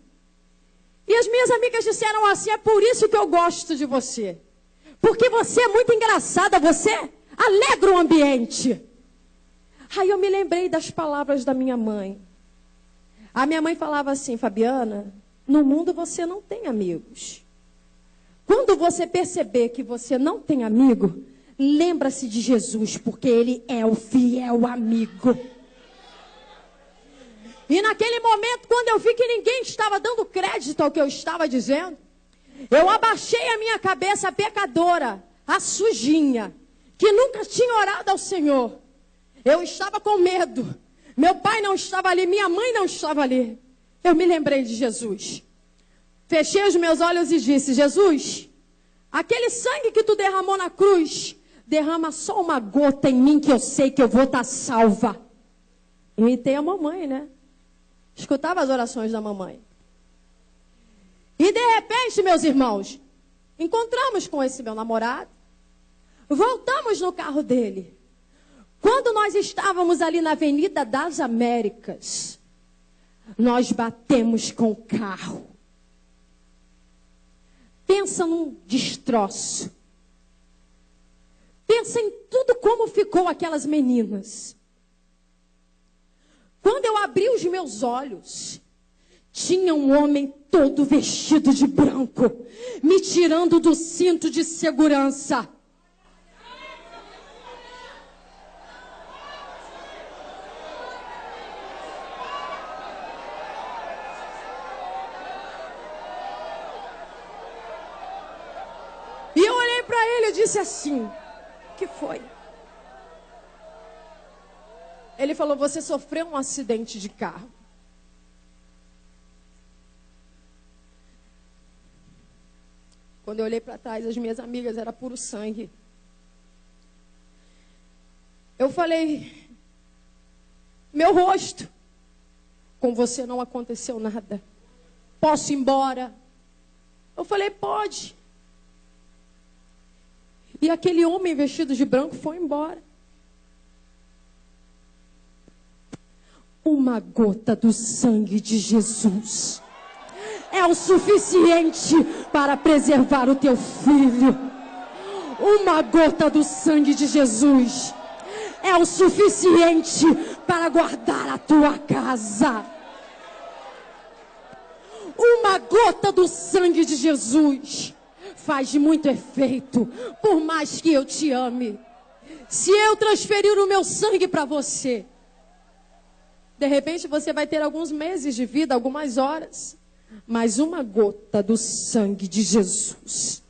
E as minhas amigas disseram assim, é por isso que eu gosto de você. Porque você é muito engraçada, você alegra o ambiente. Aí eu me lembrei das palavras da minha mãe. A minha mãe falava assim, Fabiana, no mundo você não tem amigos. Quando você perceber que você não tem amigo, lembra-se de Jesus, porque Ele é o fiel amigo. E naquele momento, quando eu vi que ninguém estava dando crédito ao que eu estava dizendo, eu abaixei a minha cabeça pecadora, a sujinha, que nunca tinha orado ao Senhor. Eu estava com medo. Meu pai não estava ali, minha mãe não estava ali. Eu me lembrei de Jesus. Fechei os meus olhos e disse, Jesus, aquele sangue que tu derramou na cruz, derrama só uma gota em mim que eu sei que eu vou estar salva. Imitei a mamãe, né? Escutava as orações da mamãe. E de repente, meus irmãos, encontramos com esse meu namorado. Voltamos no carro dele. Quando nós estávamos ali na Avenida das Américas, nós batemos com o carro. Pensa num destroço. Pensa em tudo como ficou aquelas meninas. Quando eu abri os meus olhos, tinha um homem todo vestido de branco, me tirando do cinto de segurança. E eu olhei para ele e disse assim, o que foi? Ele falou, você sofreu um acidente de carro. Quando eu olhei para trás, as minhas amigas, era puro sangue. Eu falei, meu rosto, com você não aconteceu nada. Posso ir embora? Eu falei, pode. E aquele homem vestido de branco foi embora. Uma gota do sangue de Jesus é o suficiente para preservar o teu filho. Uma gota do sangue de Jesus é o suficiente para guardar a tua casa. Uma gota do sangue de Jesus faz muito efeito, por mais que eu te ame. Se eu transferir o meu sangue para você, de repente você vai ter alguns meses de vida, algumas horas. Mas uma gota do sangue de Jesus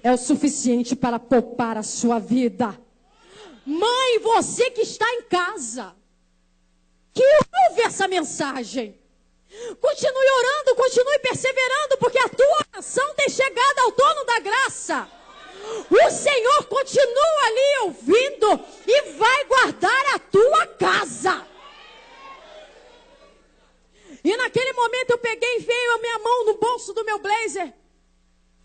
é o suficiente para poupar a sua vida. Mãe, você que está em casa, que ouve essa mensagem, continue orando, continue perseverando, porque a tua oração tem chegado ao trono da graça. O Senhor continua ali ouvindo e vai guardar a tua casa. E naquele momento eu peguei e veio a minha mão no bolso do meu blazer.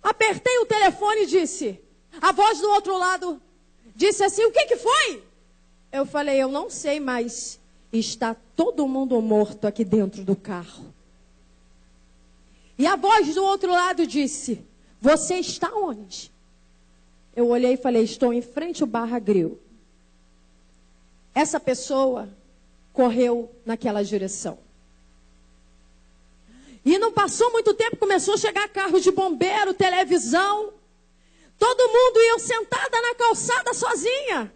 Apertei o telefone e disse, a voz do outro lado disse assim, o que foi? Eu falei, eu não sei, mas está todo mundo morto aqui dentro do carro. E a voz do outro lado disse, você está onde? Eu olhei e falei, estou em frente ao Barra Grill. Essa pessoa correu naquela direção. E não passou muito tempo, começou a chegar carro de bombeiro, televisão. Todo mundo, e eu sentada na calçada sozinha.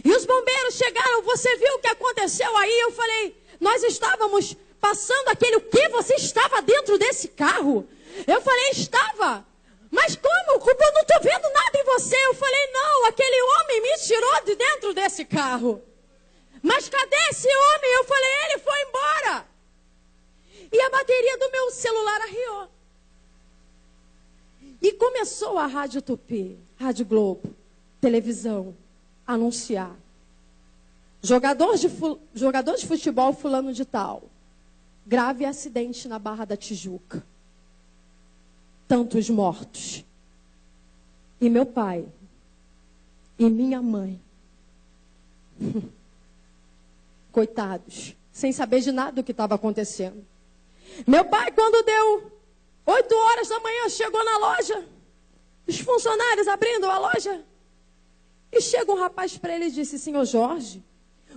E os bombeiros chegaram, você viu o que aconteceu aí? Eu falei, nós estávamos passando aquele, o quê? Você estava dentro desse carro? Eu falei, estava. Mas como? Eu não estou vendo nada em você. Eu falei, não, aquele homem me tirou de dentro desse carro. Mas cadê esse homem? Eu falei, ele foi embora. E a bateria do meu celular arriou. E começou a Rádio Tupi, Rádio Globo, televisão, anunciar. Jogador de futebol fulano de tal. Grave acidente na Barra da Tijuca. Tantos mortos. E meu pai. E minha mãe. Coitados. Sem saber de nada do que estava acontecendo. Meu pai, quando deu 8 horas da manhã, chegou na loja. Os funcionários abrindo a loja. E chega um rapaz para ele e disse: Senhor Jorge,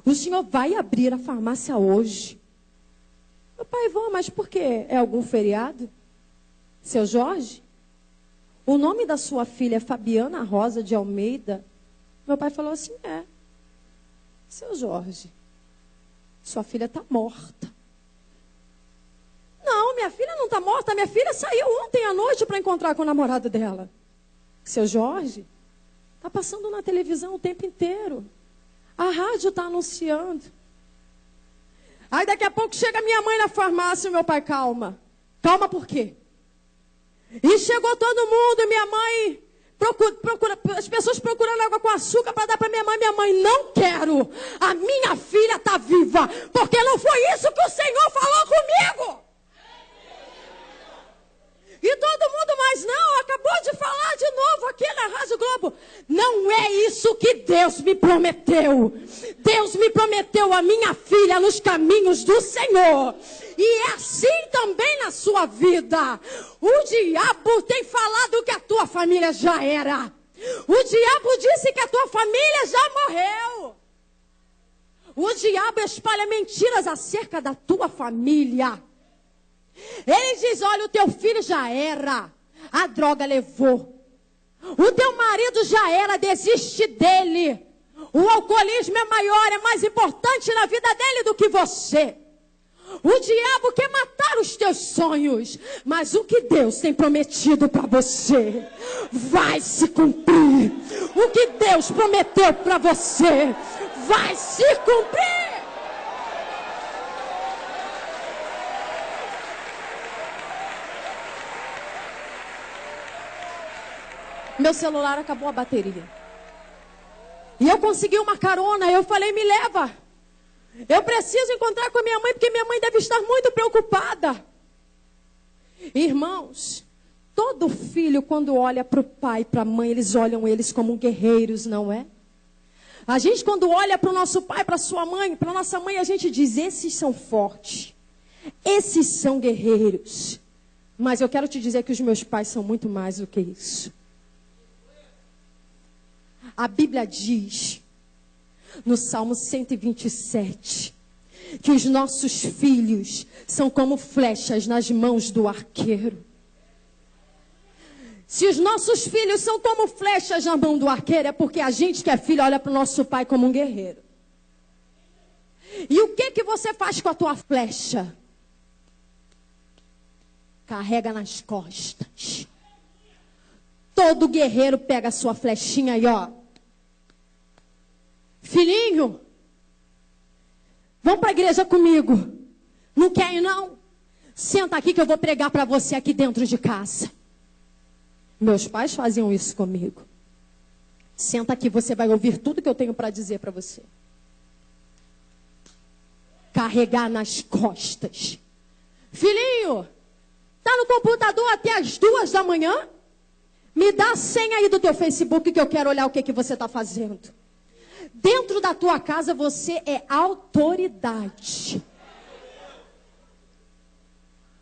o senhor vai abrir a farmácia hoje? Meu pai, vou, mas por quê? É algum feriado? Seu Jorge, o nome da sua filha é Fabiana Rosa de Almeida? Meu pai falou assim: é. Seu Jorge, sua filha está morta. Não, minha filha não está morta. Minha filha saiu ontem à noite para encontrar com o namorado dela. Seu Jorge, está passando na televisão o tempo inteiro. A rádio está anunciando. Aí daqui a pouco chega minha mãe na farmácia e meu pai, calma. Calma por quê? E chegou todo mundo, minha mãe, as pessoas procurando água com açúcar para dar para minha mãe. Minha mãe, não quero. A minha filha está viva. Porque não foi isso que o Senhor falou comigo. E todo mundo, mas não, acabou de falar de novo aqui na Rádio Globo. Não é isso que Deus me prometeu. Deus me prometeu a minha filha nos caminhos do Senhor. E é assim também na sua vida. O diabo tem falado que a tua família já era. O diabo disse que a tua família já morreu. O diabo espalha mentiras acerca da tua família. Ele diz: olha, o teu filho já era, a droga levou. O teu marido já era, desiste dele. O alcoolismo é maior, é mais importante na vida dele do que você. O diabo quer matar os teus sonhos, mas o que Deus tem prometido para você vai se cumprir. O que Deus prometeu para você vai se cumprir. Meu celular acabou a bateria. E eu consegui uma carona. Eu falei: me leva. Eu preciso encontrar com a minha mãe, porque minha mãe deve estar muito preocupada. Irmãos, todo filho, quando olha para o pai e para a mãe, eles olham eles como guerreiros, não é? A gente, quando olha para o nosso pai, para a sua mãe, para a nossa mãe, a gente diz: esses são fortes. Esses são guerreiros. Mas eu quero te dizer que os meus pais são muito mais do que isso. A Bíblia diz, no Salmo 127, que os nossos filhos são como flechas nas mãos do arqueiro. Se os nossos filhos são como flechas na mão do arqueiro, é porque a gente que é filho olha para o nosso pai como um guerreiro. E o que você faz com a tua flecha? Carrega nas costas. Todo guerreiro pega a sua flechinha e ó: filhinho, vamos para a igreja comigo. Não quer ir não? Senta aqui que eu vou pregar para você aqui dentro de casa. Meus pais faziam isso comigo. Senta aqui, você vai ouvir tudo que eu tenho para dizer para você. Carregar nas costas. Filhinho, tá no computador até as 2 da manhã? Me dá a senha aí do teu Facebook que eu quero olhar o que você está fazendo. Dentro da tua casa você é autoridade.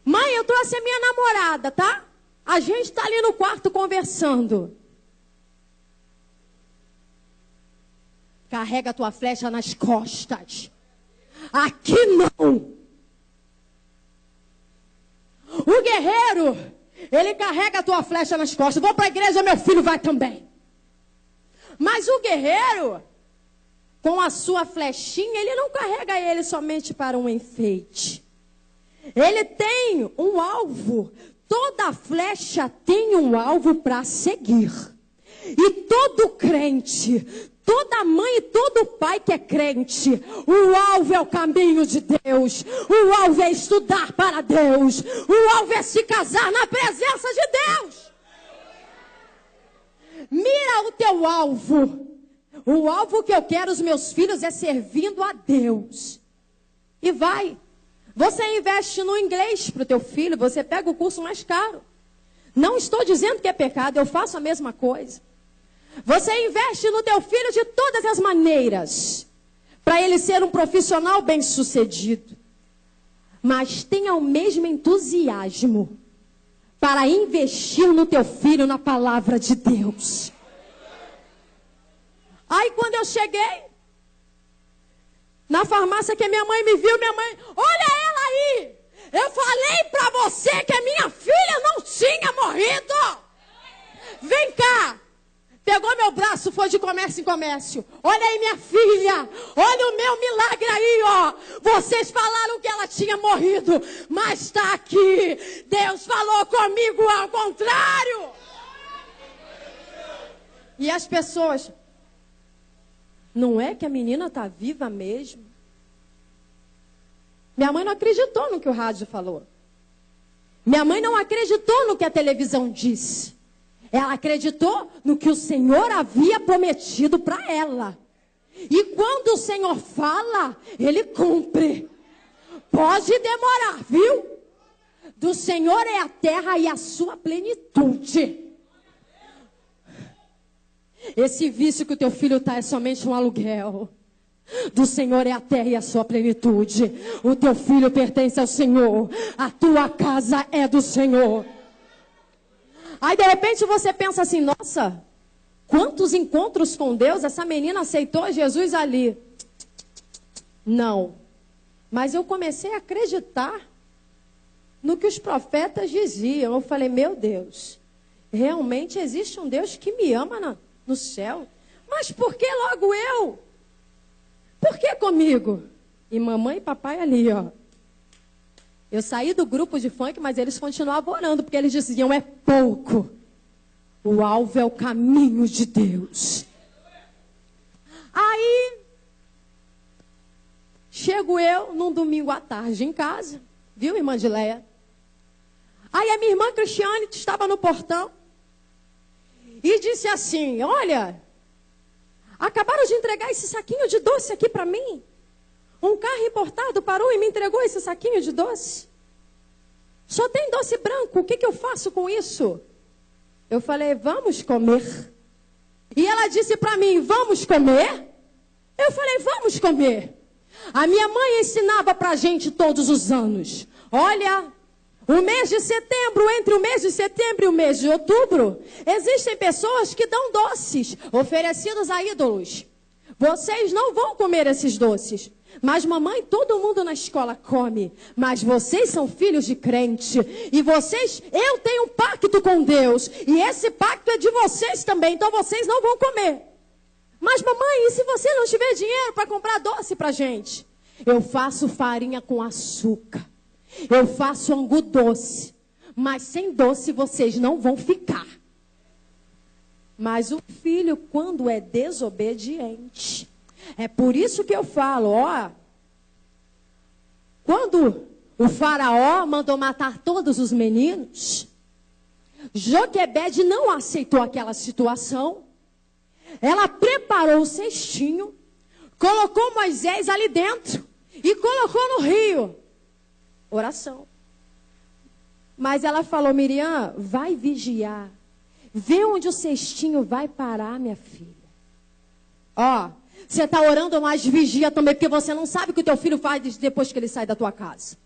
Mãe, eu trouxe a minha namorada, tá? A gente está ali no quarto conversando. Carrega a tua flecha nas costas. Aqui não. O guerreiro, ele carrega a tua flecha nas costas. Vou para a igreja, meu filho vai também. Mas o guerreiro, com a sua flechinha, ele não carrega ele somente para um enfeite. Ele tem um alvo. Toda flecha tem um alvo para seguir. E todo crente, toda mãe e todo pai que é crente, o alvo é o caminho de Deus. O alvo é estudar para Deus. O alvo é se casar na presença de Deus. Mira o teu alvo. O alvo que eu quero os meus filhos é servindo a Deus. E vai. Você investe no inglês para o teu filho, você pega o curso mais caro. Não estou dizendo que é pecado, eu faço a mesma coisa. Você investe no teu filho de todas as maneiras, para ele ser um profissional bem-sucedido. Mas tenha o mesmo entusiasmo para investir no teu filho na palavra de Deus. Aí quando eu cheguei na farmácia que minha mãe me viu, minha mãe, olha ela aí! Eu falei para você que a minha filha não tinha morrido! Vem cá! Pegou meu braço, foi de comércio em comércio. Olha aí minha filha, olha o meu milagre aí, ó. Vocês falaram que ela tinha morrido, mas está aqui. Deus falou comigo ao contrário. E as pessoas, não é que a menina está viva mesmo? Minha mãe não acreditou no que o rádio falou. Minha mãe não acreditou no que a televisão disse. Ela acreditou no que o Senhor havia prometido para ela. E quando o Senhor fala, Ele cumpre. Pode demorar, viu? Do Senhor é a terra e a sua plenitude. Esse vício que o teu filho está é somente um aluguel. Do Senhor é a terra e a sua plenitude. O teu filho pertence ao Senhor. A tua casa é do Senhor. Aí de repente você pensa assim, nossa, quantos encontros com Deus essa menina aceitou Jesus ali. Não, mas eu comecei a acreditar no que os profetas diziam. Eu falei, meu Deus, realmente existe um Deus que me ama no céu. Mas por que logo eu? Por que comigo? E mamãe e papai ali, ó. Eu saí do grupo de funk, mas eles continuavam orando, porque eles diziam, é pouco. O alvo é o caminho de Deus. Aí, chego eu num domingo à tarde em casa, viu, irmã Dileia? Aí a minha irmã Cristiane estava no portão e disse assim, olha, acabaram de entregar esse saquinho de doce aqui para mim. Um carro importado parou e me entregou esse saquinho de doce. Só tem doce branco, o que eu faço com isso? Eu falei, vamos comer. E ela disse para mim, vamos comer? Eu falei, vamos comer. A minha mãe ensinava para a gente todos os anos. Olha, o mês de setembro, entre o mês de setembro e o mês de outubro, existem pessoas que dão doces oferecidos a ídolos. Vocês não vão comer esses doces. Mas mamãe, todo mundo na escola come. Mas vocês são filhos de crente. E vocês, eu tenho um pacto com Deus. E esse pacto é de vocês também. Então vocês não vão comer. Mas mamãe, e se você não tiver dinheiro para comprar doce para gente? Eu faço farinha com açúcar. Eu faço angu doce. Mas sem doce vocês não vão ficar. Mas o filho, quando é desobediente... É por isso que eu falo, ó, quando o faraó mandou matar todos os meninos, Joquebede não aceitou aquela situação. Ela preparou o cestinho, colocou Moisés ali dentro e colocou no rio. Oração. Mas ela falou, Miriam, vai vigiar. Vê onde o cestinho vai parar, minha filha. Ó. Você está orando, mas vigia também, porque você não sabe o que o teu filho faz depois que ele sai da tua casa.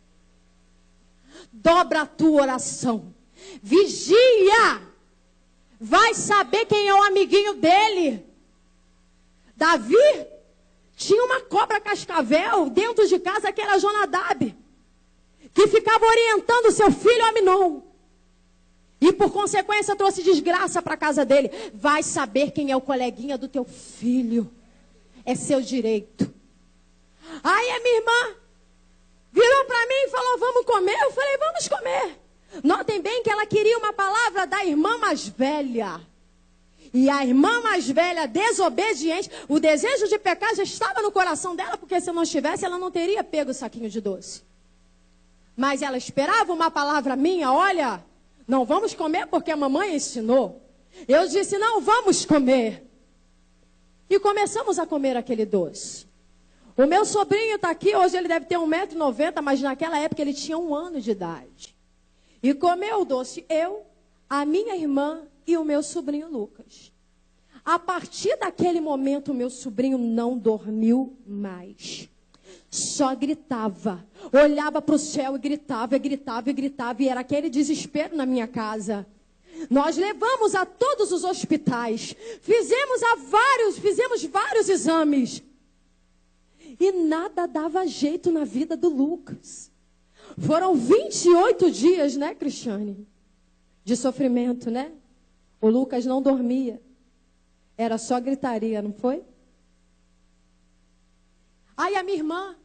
Dobra a tua oração. Vigia. Vai saber quem é o amiguinho dele. Davi tinha uma cobra cascavel dentro de casa que era Jonadab, que ficava orientando seu filho Aminon. E por consequência trouxe desgraça para a casa dele. Vai saber quem é o coleguinha do teu filho. É seu direito. Aí a minha irmã virou para mim e falou, vamos comer? Eu falei, vamos comer. Notem bem que ela queria uma palavra da irmã mais velha. E a irmã mais velha, desobediente, o desejo de pecar já estava no coração dela, porque se não estivesse, ela não teria pego o saquinho de doce. Mas ela esperava uma palavra minha, olha, não vamos comer porque a mamãe ensinou. Eu disse, não, vamos comer. E começamos a comer aquele doce. O meu sobrinho está aqui, hoje ele deve ter 1,90 m, mas naquela época ele tinha 1 ano de idade. E comeu o doce eu, a minha irmã e o meu sobrinho Lucas. A partir daquele momento, o meu sobrinho não dormiu mais. Só gritava. Olhava para o céu e gritava, e gritava, e gritava. E era aquele desespero na minha casa. Nós levamos a todos os hospitais. Fizemos vários exames. E nada dava jeito na vida do Lucas. Foram 28 dias, né, Cristiane? De sofrimento, né? O Lucas não dormia. Era só gritaria, não foi? Aí a minha irmã,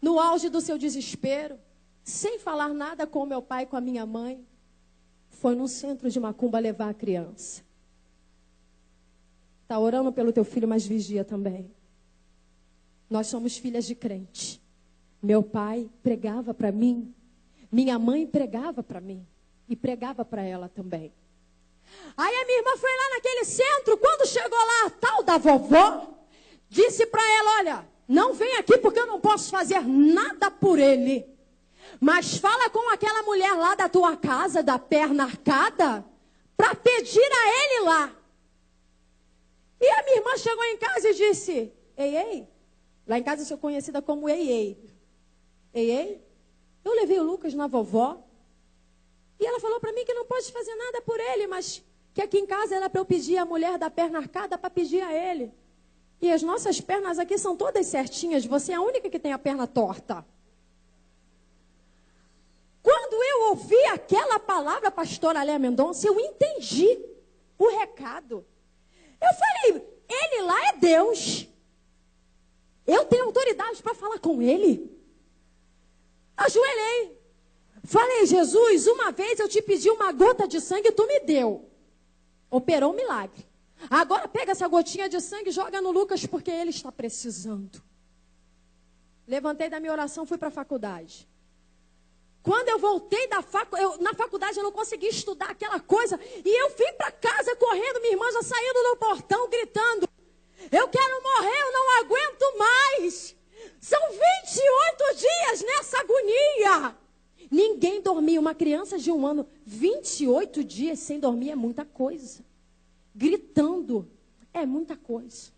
no auge do seu desespero, sem falar nada com o meu pai e com a minha mãe, foi num centro de macumba levar a criança. Está orando pelo teu filho, mas vigia também. Nós somos filhas de crente. Meu pai pregava para mim, minha mãe pregava para mim e pregava para ela também. Aí a minha irmã foi lá naquele centro, quando chegou lá a tal da vovó, disse para ela, olha, não vem aqui porque eu não posso fazer nada por ele. Mas fala com aquela mulher lá da tua casa, da perna arcada, para pedir a ele lá. E a minha irmã chegou em casa e disse, ei, ei, lá em casa eu sou conhecida como ei, ei. Ei, ei, eu levei o Lucas na vovó. E ela falou para mim que não pode fazer nada por ele, mas que aqui em casa era para eu pedir a mulher da perna arcada para pedir a ele. E as nossas pernas aqui são todas certinhas, você é a única que tem a perna torta. Quando eu ouvi aquela palavra, pastora Léa Mendonça, eu entendi o recado. Eu falei, ele lá é Deus. Eu tenho autoridade para falar com ele. Ajoelhei. Falei, Jesus, uma vez eu te pedi uma gota de sangue e tu me deu. Operou um milagre. Agora pega essa gotinha de sangue e joga no Lucas porque ele está precisando. Levantei da minha oração, fui para a faculdade. Quando eu voltei na faculdade eu não consegui estudar aquela coisa. E eu fui para casa correndo, minha irmã já saindo do portão gritando. Eu quero morrer, eu não aguento mais. São 28 dias nessa agonia. Ninguém dormia. Uma criança de 1 ano, 28 dias sem dormir é muita coisa. Gritando é muita coisa.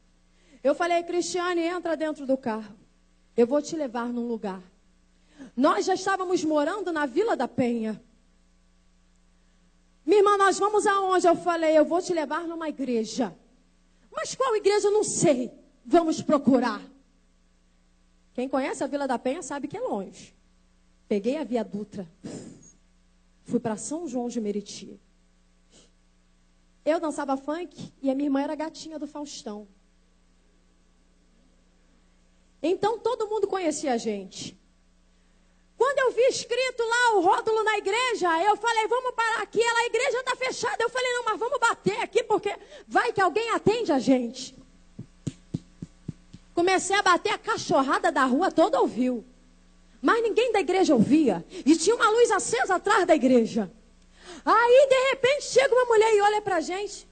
Eu falei, Cristiane, entra dentro do carro. Eu vou te levar num lugar. Nós já estávamos morando na Vila da Penha. Minha irmã, nós vamos aonde? Eu falei, eu vou te levar numa igreja. Mas qual igreja? Eu não sei. Vamos procurar. Quem conhece a Vila da Penha sabe que é longe. Peguei a Via Dutra. Fui para São João de Meriti. Eu dançava funk e a minha irmã era gatinha do Faustão. Então todo mundo conhecia a gente. Quando eu vi escrito lá o rótulo na igreja, eu falei, vamos parar aqui. A igreja está fechada. Eu falei, não, mas vamos bater aqui porque vai que alguém atende a gente. Comecei a bater, a cachorrada da rua toda ouviu. Mas ninguém da igreja ouvia. E tinha uma luz acesa atrás da igreja. Aí, de repente, chega uma mulher e olha pra gente.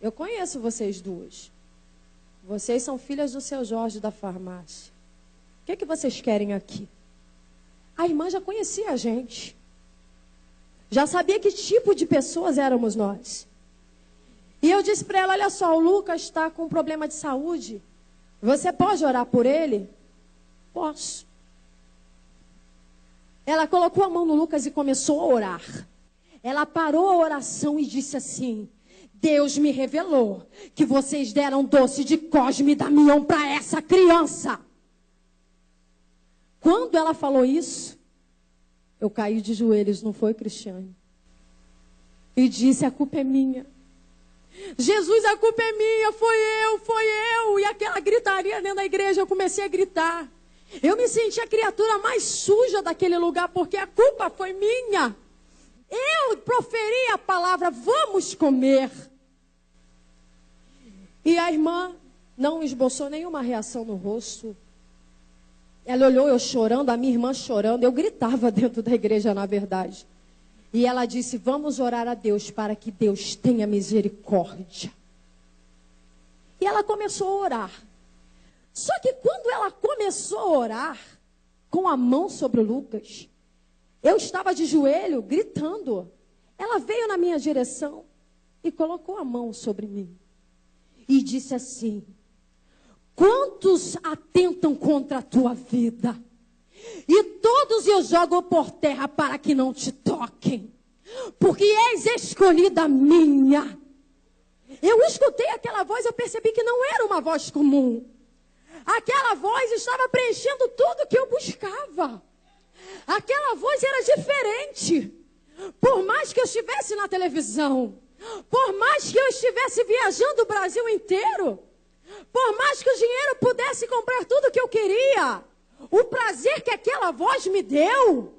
Eu conheço vocês duas. Vocês são filhas do seu Jorge da farmácia. O que vocês querem aqui? A irmã já conhecia a gente. Já sabia que tipo de pessoas éramos nós. E eu disse para ela, olha só, o Lucas está com um problema de saúde. Você pode orar por ele? Posso. Ela colocou a mão no Lucas e começou a orar. Ela parou a oração e disse assim, Deus me revelou que vocês deram doce de Cosme e Damião para essa criança. Quando ela falou isso, eu caí de joelhos, não foi, Cristiane? E disse, a culpa é minha. Jesus, a culpa é minha, foi eu. E aquela gritaria dentro da igreja, eu comecei a gritar. Eu me senti a criatura mais suja daquele lugar, porque a culpa foi minha. Eu proferi a palavra, vamos comer. E a irmã não esboçou nenhuma reação no rosto. Ela olhou eu chorando, a minha irmã chorando. Eu gritava dentro da igreja, na verdade. E ela disse, vamos orar a Deus para que Deus tenha misericórdia. E ela começou a orar. Só que quando ela começou a orar, com a mão sobre o Lucas, eu estava de joelho, gritando. Ela veio na minha direção e colocou a mão sobre mim. E disse assim: quantos atentam contra a tua vida? E todos eu jogo por terra para que não te toquem. Porque és escolhida minha. Eu escutei aquela voz, eu percebi que não era uma voz comum. Aquela voz estava preenchendo tudo que eu buscava. Aquela voz era diferente. Por mais que eu estivesse na televisão, por mais que eu estivesse viajando o Brasil inteiro, por mais que o dinheiro pudesse comprar tudo que eu queria, o prazer que aquela voz me deu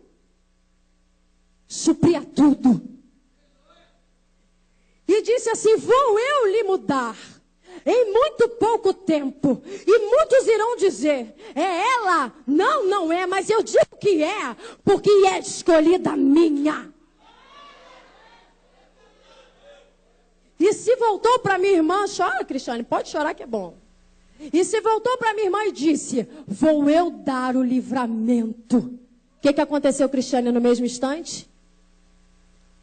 supria tudo. E disse assim: vou eu lhe mudar em muito pouco tempo. E muitos irão dizer: é ela? Não, não é, mas eu digo que é, porque é escolhida minha. E se voltou para minha irmã, chora, Cristiane, pode chorar que é bom. E se voltou para minha irmã e disse: vou eu dar o livramento. O que aconteceu, Cristiane, no mesmo instante?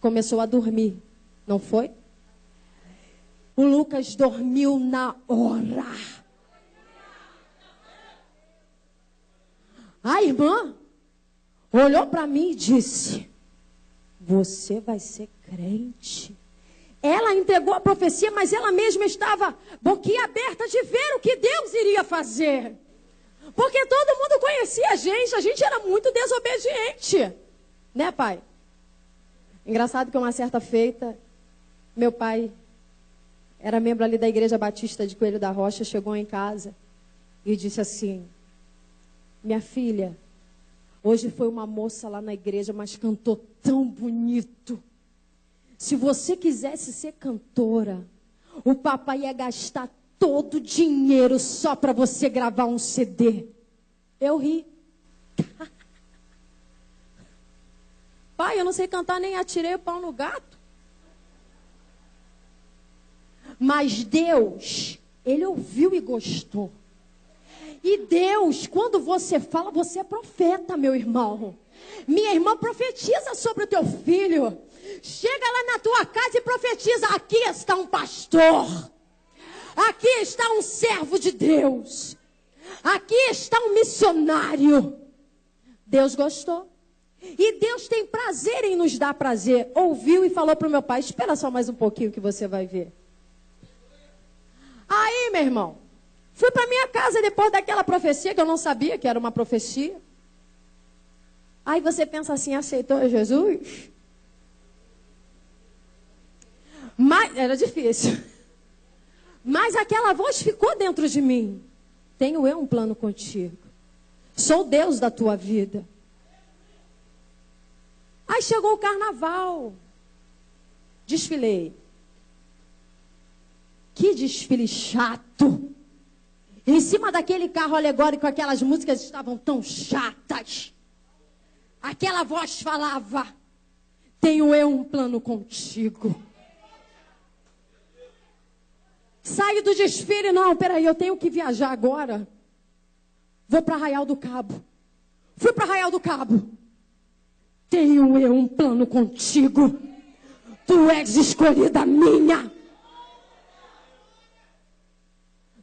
Começou a dormir, não foi? O Lucas dormiu na hora. A irmã olhou para mim e disse: você vai ser crente. Ela entregou a profecia, mas ela mesma estava boquiaberta de ver o que Deus iria fazer. Porque todo mundo conhecia a gente era muito desobediente. Né, pai? Engraçado que uma certa feita, meu pai era membro ali da Igreja Batista de Coelho da Rocha, chegou em casa e disse assim: minha filha, hoje foi uma moça lá na igreja, mas cantou tão bonito. Se você quisesse ser cantora, o papai ia gastar todo o dinheiro só para você gravar um CD. Eu ri. Pai, eu não sei cantar, nem atirei o pau no gato. Mas Deus, Ele ouviu e gostou. E Deus, quando você fala, você é profeta, meu irmão. Minha irmã, profetiza sobre o teu filho. Chega lá na tua casa e profetiza: aqui está um pastor. Aqui está um servo de Deus. Aqui está um missionário. Deus gostou. E Deus tem prazer em nos dar prazer. Ouviu e falou para o meu pai: espera só mais um pouquinho que você vai ver. Aí, meu irmão, fui para minha casa depois daquela profecia que eu não sabia que era uma profecia. Aí você pensa assim: aceitou Jesus? Mas era difícil. Mas aquela voz ficou dentro de mim: tenho eu um plano contigo. Sou Deus da tua vida. Aí chegou o carnaval. Desfilei. Que desfile chato. Em cima daquele carro alegórico, aquelas músicas estavam tão chatas. Aquela voz falava: tenho eu um plano contigo. Saio do desfile: não, peraí, eu tenho que viajar agora. Vou para Arraial do Cabo. Fui para Arraial do Cabo. Tenho eu um plano contigo. Tu és escolhida minha.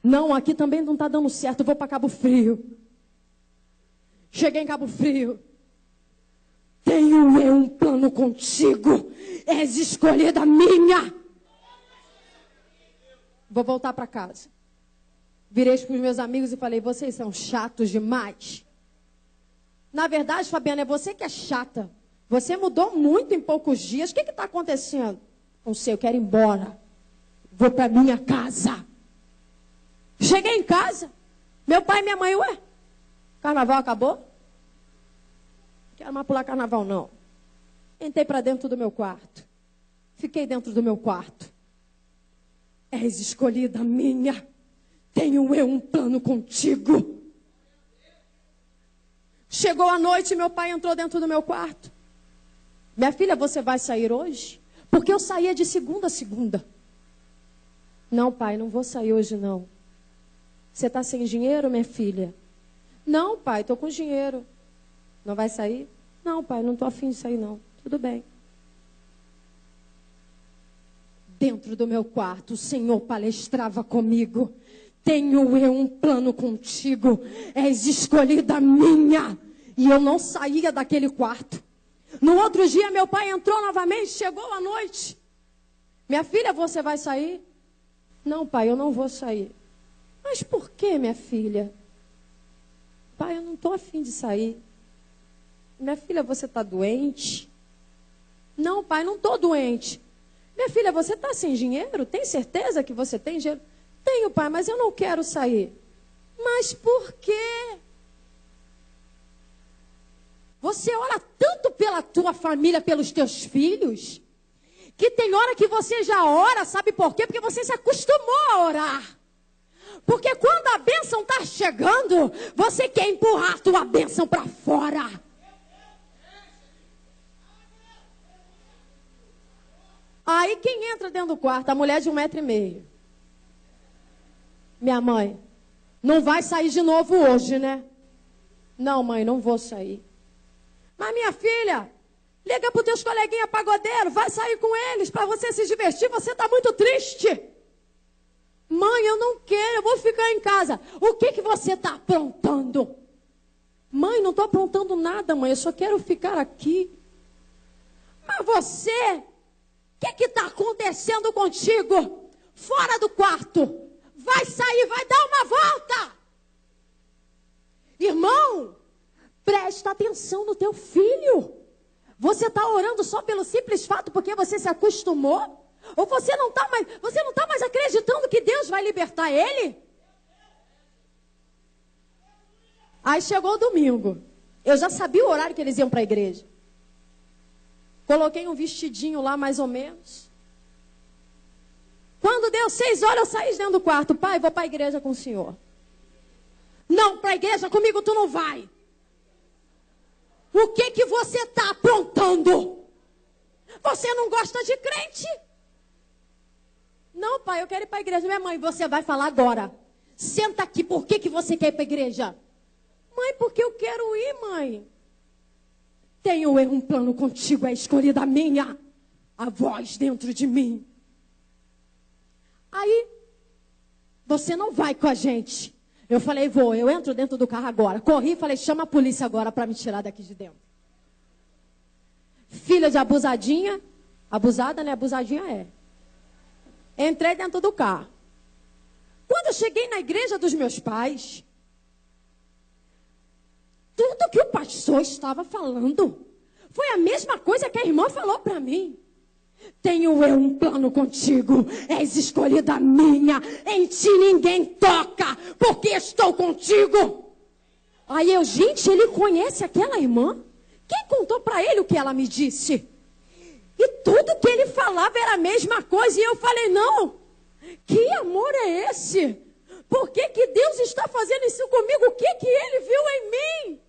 Não, aqui também não está dando certo. Eu vou para Cabo Frio. Cheguei em Cabo Frio. Tenho eu um plano contigo. És escolhida minha. Vou voltar para casa. Virei para os meus amigos e falei: vocês são chatos demais. Na verdade, Fabiana, é você que é chata. Você mudou muito em poucos dias. O que está acontecendo? Não sei, eu quero ir embora. Vou para minha casa. Cheguei em casa. Meu pai e minha mãe: ué, carnaval acabou? Não quero mais pular carnaval, não. Entrei para dentro do meu quarto. Fiquei dentro do meu quarto. És escolhida minha. Tenho eu um plano contigo. Chegou a noite e meu pai entrou dentro do meu quarto. Minha filha, você vai sair hoje? Porque eu saía de segunda a segunda. Não, pai, não vou sair hoje não. Você está sem dinheiro, minha filha? Não, pai, estou com dinheiro. Não vai sair? Não, pai, não estou afim de sair não. Tudo bem. Dentro do meu quarto, o Senhor palestrava comigo. Tenho eu um plano contigo. És escolhida minha. E eu não saía daquele quarto. No outro dia, meu pai entrou novamente, chegou à noite. Minha filha, você vai sair? Não, pai, eu não vou sair. Mas por que, minha filha? Pai, eu não estou afim de sair. Minha filha, você está doente? Não, pai, não estou doente. Minha filha, você está sem dinheiro? Tem certeza que você tem dinheiro? Tenho, pai, mas eu não quero sair. Mas por quê? Você ora tanto pela tua família, pelos teus filhos, que tem hora que você já ora, sabe por quê? Porque você se acostumou a orar. Porque quando a bênção está chegando, você quer empurrar a tua bênção para fora. Aí quem entra dentro do quarto? A mulher de 1,5 m. Minha mãe, não vai sair de novo hoje, né? Não, mãe, não vou sair. Mas minha filha, liga para os teus coleguinhas pagodeiros, vai sair com eles para você se divertir, você está muito triste. Mãe, eu não quero, eu vou ficar em casa. O que você está aprontando? Mãe, não estou aprontando nada, mãe, eu só quero ficar aqui. Mas você, o que está acontecendo contigo? Fora do quarto. Vai sair, vai dar uma volta. Irmão, presta atenção no teu filho. Você está orando só pelo simples fato porque você se acostumou? Ou você não está mais acreditando que Deus vai libertar ele? Aí chegou o domingo. Eu já sabia o horário que eles iam para a igreja. Coloquei um vestidinho lá mais ou menos. Quando deu 6 horas, eu saí dentro do quarto. Pai, vou para a igreja com o senhor. Não, para a igreja comigo tu não vai. O que você está aprontando? Você não gosta de crente? Não, pai, eu quero ir para a igreja. Minha mãe, você vai falar agora. Senta aqui, por que você quer ir para a igreja? Mãe, porque eu quero ir, mãe. Tenho eu um plano contigo, é escolhida minha. A voz dentro de mim. Aí, você não vai com a gente. Eu falei, vou, eu entro dentro do carro agora. Corri e falei, chama a polícia agora para me tirar daqui de dentro. Filha de abusadinha. Abusada, né? Abusadinha é. Entrei dentro do carro. Quando eu cheguei na igreja dos meus pais, tudo que o pastor estava falando foi a mesma coisa que a irmã falou para mim. Tenho eu um plano contigo, és escolhida minha, em ti ninguém toca, porque estou contigo. Aí eu, gente, ele conhece aquela irmã? Quem contou para ele o que ela me disse? E tudo que ele falava era a mesma coisa, e eu falei, não, que amor é esse? Por que Deus está fazendo isso comigo? O que ele viu em mim?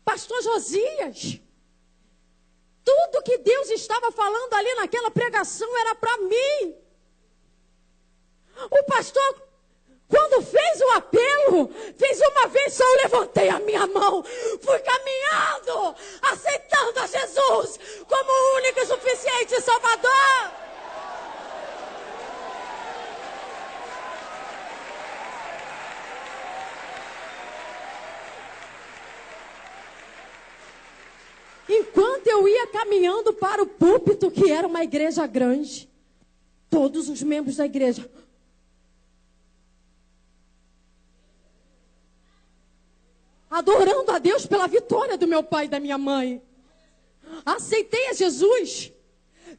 Pastor Josias, tudo que Deus estava falando ali naquela pregação era para mim. O pastor, quando fez o apelo, fez uma vez só, eu levantei a minha mão, fui caminhando, aceitando a Jesus como o único e suficiente Salvador. Enquanto eu ia caminhando para o púlpito, que era uma igreja grande, todos os membros da igreja, adorando a Deus pela vitória do meu pai e da minha mãe. Aceitei a Jesus.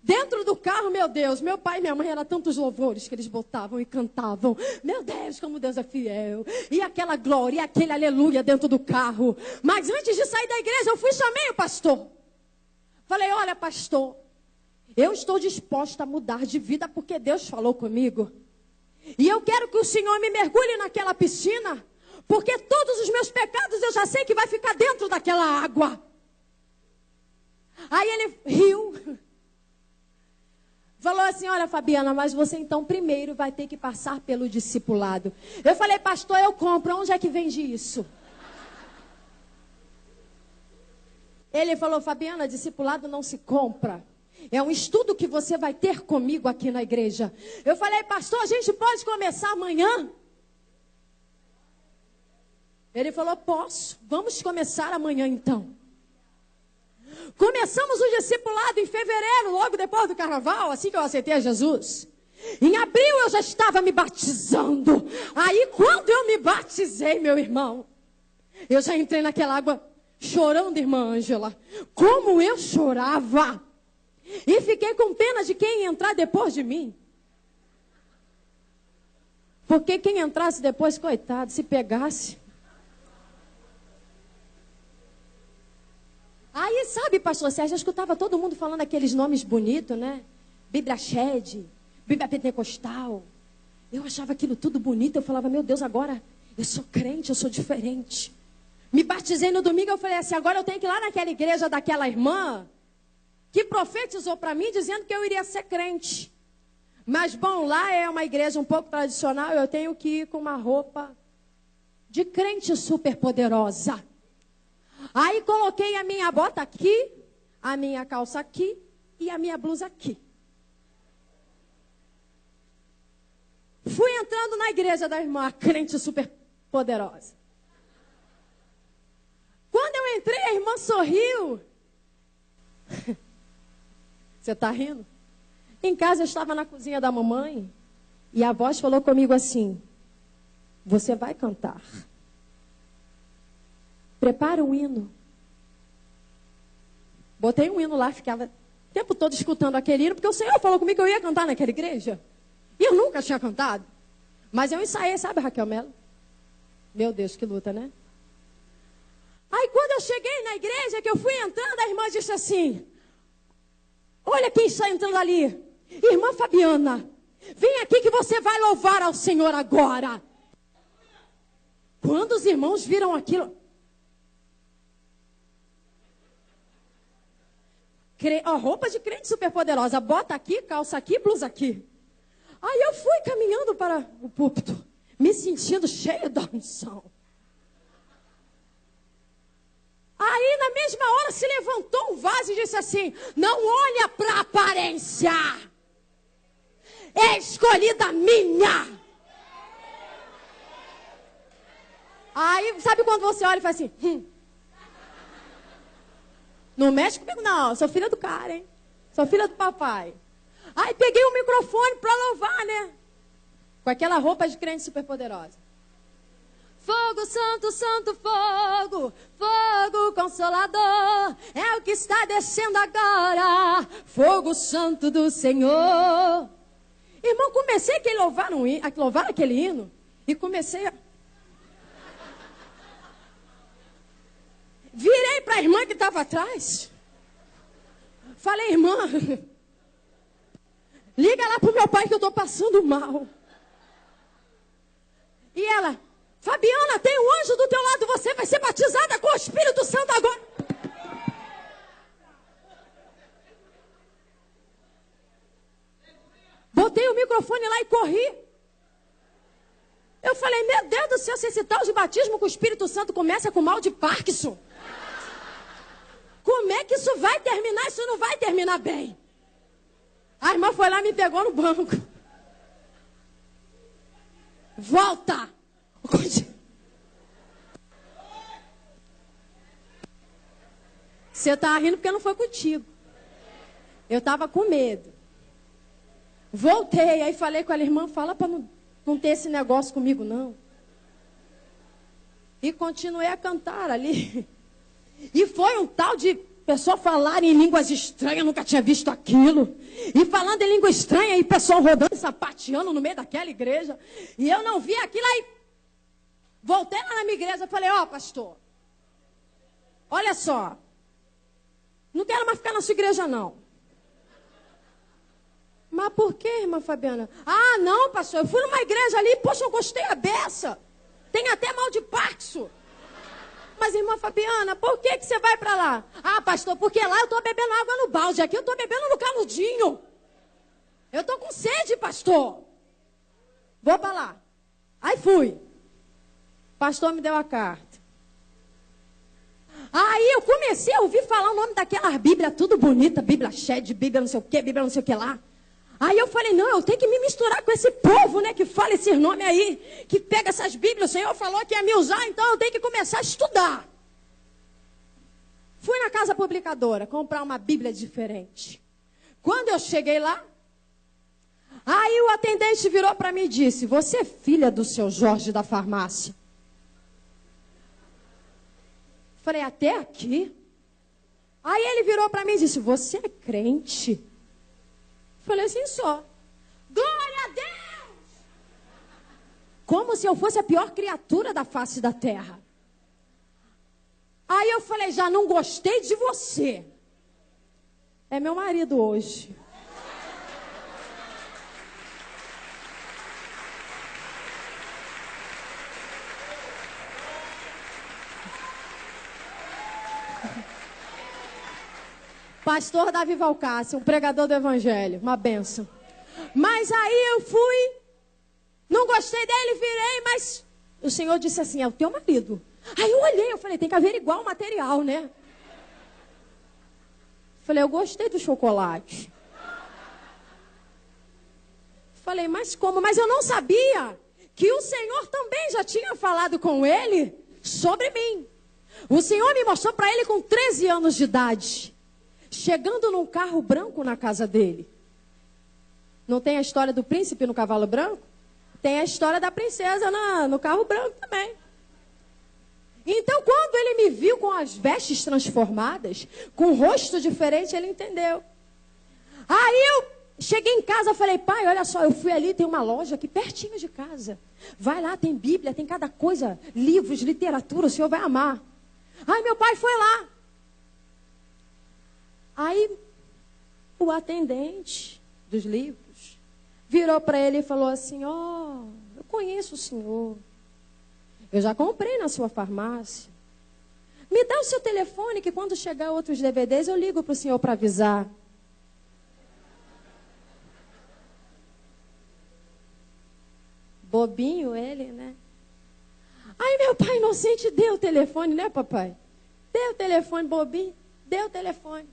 Dentro do carro, meu Deus, meu pai e minha mãe, eram tantos louvores que eles botavam e cantavam. Meu Deus, como Deus é fiel. E aquela glória, e aquele aleluia dentro do carro. Mas antes de sair da igreja, eu fui e chamei o pastor. Falei, olha pastor, eu estou disposta a mudar de vida porque Deus falou comigo. E eu quero que o Senhor me mergulhe naquela piscina, porque todos os meus pecados eu já sei que vai ficar dentro daquela água. Aí ele riu. Falou assim, olha, Fabiana, mas você então primeiro vai ter que passar pelo discipulado. Eu falei, pastor, eu compro, onde é que vende isso? Ele falou, Fabiana, discipulado não se compra. É um estudo que você vai ter comigo aqui na igreja. Eu falei, pastor, a gente pode começar amanhã? Ele falou, posso. Vamos começar amanhã então. Começamos o discipulado em fevereiro, logo depois do carnaval, assim que eu aceitei a Jesus. Em abril eu já estava me batizando. Aí quando eu me batizei, meu irmão, eu já entrei naquela água chorando, irmã Ângela. Como eu chorava. E fiquei com pena de quem ia entrar depois de mim. Porque quem entrasse depois, coitado, se pegasse. Aí, sabe, pastor Sérgio, eu escutava todo mundo falando aqueles nomes bonitos, né? Bíblia Shed, Bíblia Pentecostal. Eu achava aquilo tudo bonito. Eu falava, meu Deus, agora eu sou crente, eu sou diferente. Me batizei no domingo, eu falei assim, agora eu tenho que ir lá naquela igreja daquela irmã que profetizou para mim dizendo que eu iria ser crente. Mas, bom, lá é uma igreja um pouco tradicional, eu tenho que ir com uma roupa de crente super poderosa. Aí coloquei a minha bota aqui, a minha calça aqui e a minha blusa aqui. Fui entrando na igreja da irmã, a crente super poderosa. Quando eu entrei, a irmã sorriu. Você está rindo? Em casa eu estava na cozinha da mamãe e a voz falou comigo assim, você vai cantar. Prepara um hino. Botei um hino lá, ficava o tempo todo escutando aquele hino, porque o Senhor falou comigo que eu ia cantar naquela igreja. E eu nunca tinha cantado. Mas eu ensaiei, sabe, Raquel Melo? Meu Deus, que luta, né? Aí quando eu cheguei na igreja, que eu fui entrando, a irmã disse assim, olha quem está entrando ali. Irmã Fabiana, vem aqui que você vai louvar ao Senhor agora. Quando os irmãos viram aquilo... roupa de crente superpoderosa, bota aqui, calça aqui, blusa aqui. Aí eu fui caminhando para o púlpito, me sentindo cheia da unção. Aí na mesma hora se levantou um vaso e disse assim, não olha para a aparência, é escolhida minha. Aí sabe quando você olha e faz assim, Não mexe comigo não, sou filha do cara, hein? Sou filha do papai. Aí peguei o microfone para louvar, né? Com aquela roupa de crente superpoderosa. Fogo santo, santo fogo, fogo consolador, é o que está descendo agora, fogo santo do Senhor. Irmão, comecei a louvar aquele hino e comecei a... Virei para a irmã que estava atrás. Falei, irmã, liga lá para o meu pai que eu estou passando mal. E ela, Fabiana, tem um anjo do teu lado, você vai ser batizada com o Espírito Santo agora. Botei o microfone lá e corri. Eu falei, meu Deus do céu, se esse tal de batismo com o Espírito Santo começa com mal de Parkinson, como é que isso vai terminar? Isso não vai terminar bem. A irmã foi lá e me pegou no banco. Volta. Você está rindo porque não foi contigo. Eu estava com medo. Voltei, aí falei com a irmã, fala para não ter esse negócio comigo, não. E continuei a cantar ali. E foi um tal de pessoa falar em línguas estranhas, nunca tinha visto aquilo. E falando em língua estranha, e pessoal rodando, sapateando no meio daquela igreja. E eu não vi aquilo, aí voltei lá na minha igreja e falei, ó, pastor, olha só, não quero mais ficar na sua igreja, não. Mas por que, irmã Fabiana? Ah, não, pastor, eu fui numa igreja ali, poxa, eu gostei a beça. Tem até mal de Parkinson. Mas, irmã Fabiana, por que você vai para lá? Ah, pastor, porque lá eu estou bebendo água no balde, aqui eu estou bebendo no canudinho. Eu estou com sede, pastor. Vou para lá. Aí fui. O pastor me deu a carta. Aí eu comecei a ouvir falar o nome daquelas Bíblias, tudo bonita, Bíblia Shed, Bíblia não sei o que, Bíblia não sei o que lá. Aí eu falei, não, eu tenho que me misturar com esse povo, né, que fala esses nomes aí, que pega essas Bíblias, o Senhor falou que ia me usar, então eu tenho que começar a estudar. Fui na casa publicadora comprar uma Bíblia diferente. Quando eu cheguei lá, aí o atendente virou para mim e disse, você é filha do seu Jorge da farmácia? Falei, até aqui? Aí ele virou para mim e disse, você é crente? Falei assim, só. Glória a Deus! Como se eu fosse a pior criatura da face da terra. Aí eu falei, já não gostei de você. É meu marido hoje. Pastor Davi Valcácio, um pregador do evangelho, uma bênção. Mas aí eu fui, não gostei dele, virei, mas o Senhor disse assim, é o teu marido. Aí eu olhei, eu falei, tem que averiguar o material, né? Falei, eu gostei do chocolate. Falei, mas como? Mas eu não sabia que o Senhor também já tinha falado com ele sobre mim. O Senhor me mostrou para ele com 13 anos de idade. Chegando num carro branco na casa dele. Não tem a história do príncipe no cavalo branco? Tem a história da princesa no carro branco também. Então, quando ele me viu com as vestes transformadas, com o rosto diferente, ele entendeu. Aí eu cheguei em casa, falei, pai, olha só, eu fui ali, tem uma loja aqui pertinho de casa. Vai lá, tem Bíblia, tem cada coisa, livros, literatura, o senhor vai amar. Aí meu pai foi lá. Aí o atendente dos livros virou para ele e falou assim, ó, eu conheço o senhor. Eu já comprei na sua farmácia. Me dá o seu telefone que quando chegar outros DVDs eu ligo para o senhor para avisar. Bobinho ele, né? Aí meu pai inocente deu o telefone, né, papai? Deu o telefone, bobinho, deu o telefone.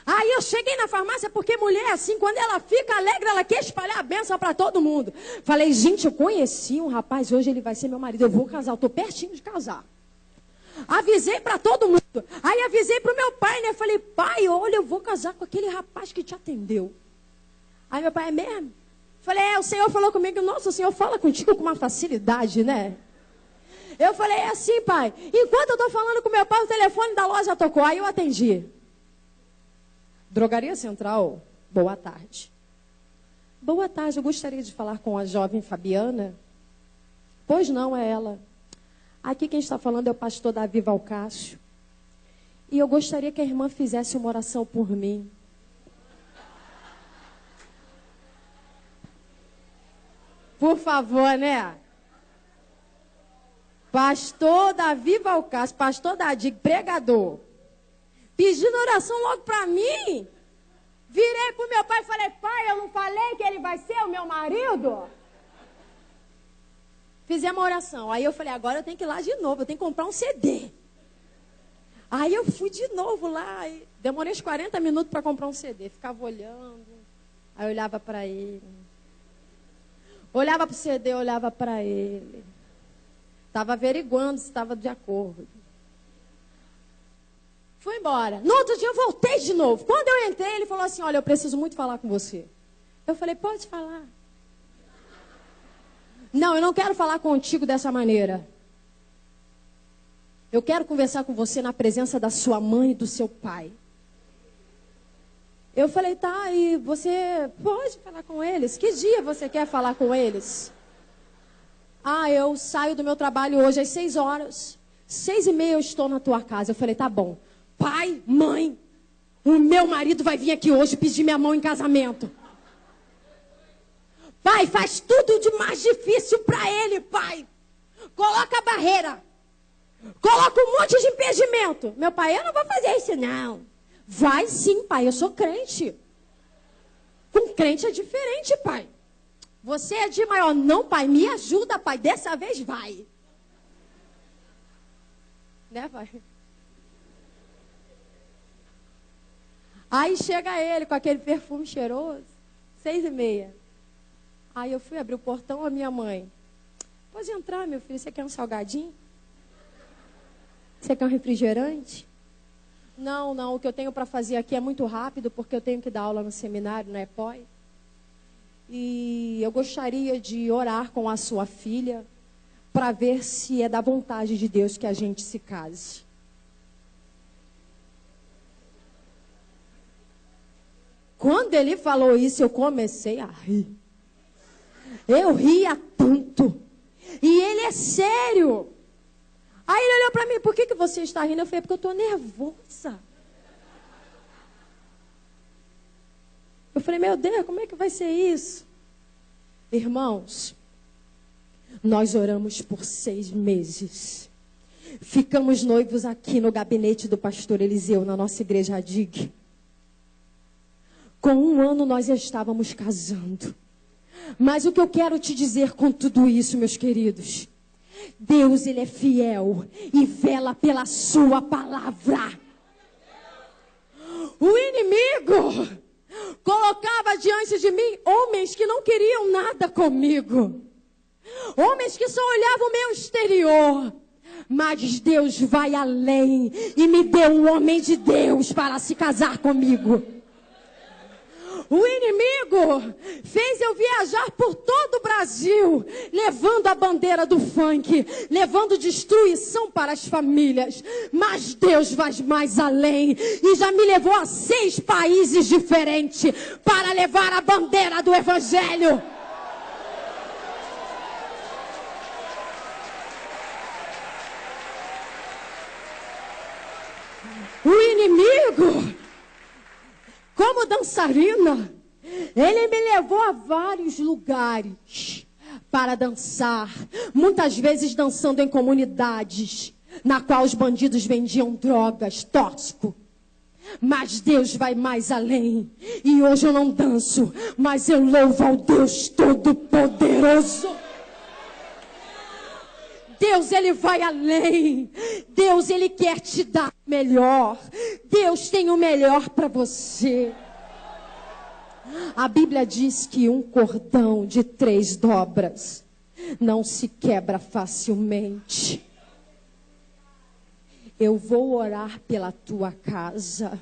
Aí eu cheguei na farmácia, porque mulher assim, quando ela fica alegre, ela quer espalhar a bênção para todo mundo. Falei, gente, eu conheci um rapaz, hoje ele vai ser meu marido, eu vou casar, eu estou pertinho de casar. Avisei para todo mundo. Aí avisei para o meu pai, né? Falei, pai, olha, eu vou casar com aquele rapaz que te atendeu. Aí meu pai, é mesmo? Falei, o Senhor falou comigo, nossa, o Senhor fala contigo com uma facilidade, né? Eu falei, é assim, pai. Enquanto eu estou falando com meu pai, o telefone da loja tocou, aí eu atendi. Drogaria Central, boa tarde. Boa tarde, eu gostaria de falar com a jovem Fabiana. Pois não, é ela. Aqui quem está falando é o pastor Davi Valcácio. E eu gostaria que a irmã fizesse uma oração por mim. Por favor, né? Pastor Davi Valcácio, pastor Davi, pregador. Pedindo oração logo para mim. Virei para o meu pai e falei, pai, eu não falei que ele vai ser o meu marido? Fizemos uma oração. Aí eu falei, agora eu tenho que ir lá de novo, eu tenho que comprar um CD. Aí eu fui de novo lá. E demorei uns 40 minutos para comprar um CD. Ficava olhando. Aí eu olhava para ele. Olhava para o CD, olhava para ele. Estava averiguando se estava de acordo. Fui embora. No outro dia eu voltei de novo. Quando eu entrei, ele falou assim, olha, eu preciso muito falar com você. Eu falei, pode falar. Não, eu não quero falar contigo dessa maneira. Eu quero conversar com você na presença da sua mãe e do seu pai. Eu falei, tá, e você pode falar com eles? Que dia você quer falar com eles? Ah, eu saio do meu trabalho hoje às 6 horas. 6h30 eu estou na tua casa. Eu falei, tá bom. Pai, mãe, o meu marido vai vir aqui hoje pedir minha mão em casamento. Pai, faz tudo de mais difícil para ele, pai. Coloca a barreira. Coloca um monte de impedimento. Meu pai, eu não vou fazer isso, não. Vai sim, pai, eu sou crente. Com crente é diferente, pai. Você é de maior. Não, pai, me ajuda, pai. Dessa vez vai. Né, pai? Aí chega ele com aquele perfume cheiroso. 6h30. Aí eu fui abrir o portão, a minha mãe. Pode entrar, meu filho. Você quer um salgadinho? Você quer um refrigerante? Não, o que eu tenho para fazer aqui é muito rápido, porque eu tenho que dar aula no seminário, na EPOI. E eu gostaria de orar com a sua filha para ver se é da vontade de Deus que a gente se case. Quando ele falou isso, eu comecei a rir. Eu ria tanto. E ele é sério. Aí ele olhou para mim, por que você está rindo? Eu falei, porque eu estou nervosa. Eu falei, meu Deus, como é que vai ser isso? Irmãos, nós oramos por 6 meses. Ficamos noivos aqui no gabinete do pastor Eliseu, na nossa igreja Adig. Com 1 ano nós já estávamos casando. Mas o que eu quero te dizer com tudo isso, meus queridos, Deus, Ele é fiel e vela pela sua palavra. O inimigo colocava diante de mim homens que não queriam nada comigo. Homens que só olhavam o meu exterior. Mas Deus vai além e me deu um homem de Deus para se casar comigo. O inimigo fez eu viajar por todo o Brasil, levando a bandeira do funk, levando destruição para as famílias. Mas Deus vai mais além e já me levou a 6 países diferentes para levar a bandeira do Evangelho. O inimigo, como dançarina, ele me levou a vários lugares para dançar. Muitas vezes dançando em comunidades, na qual os bandidos vendiam drogas, tóxico. Mas Deus vai mais além. E hoje eu não danço, mas eu louvo ao Deus Todo-Poderoso. Deus, Ele vai além. Deus, Ele quer te dar o melhor. Deus tem o melhor para você. A Bíblia diz que um cordão de 3 dobras não se quebra facilmente. Eu vou orar pela tua casa.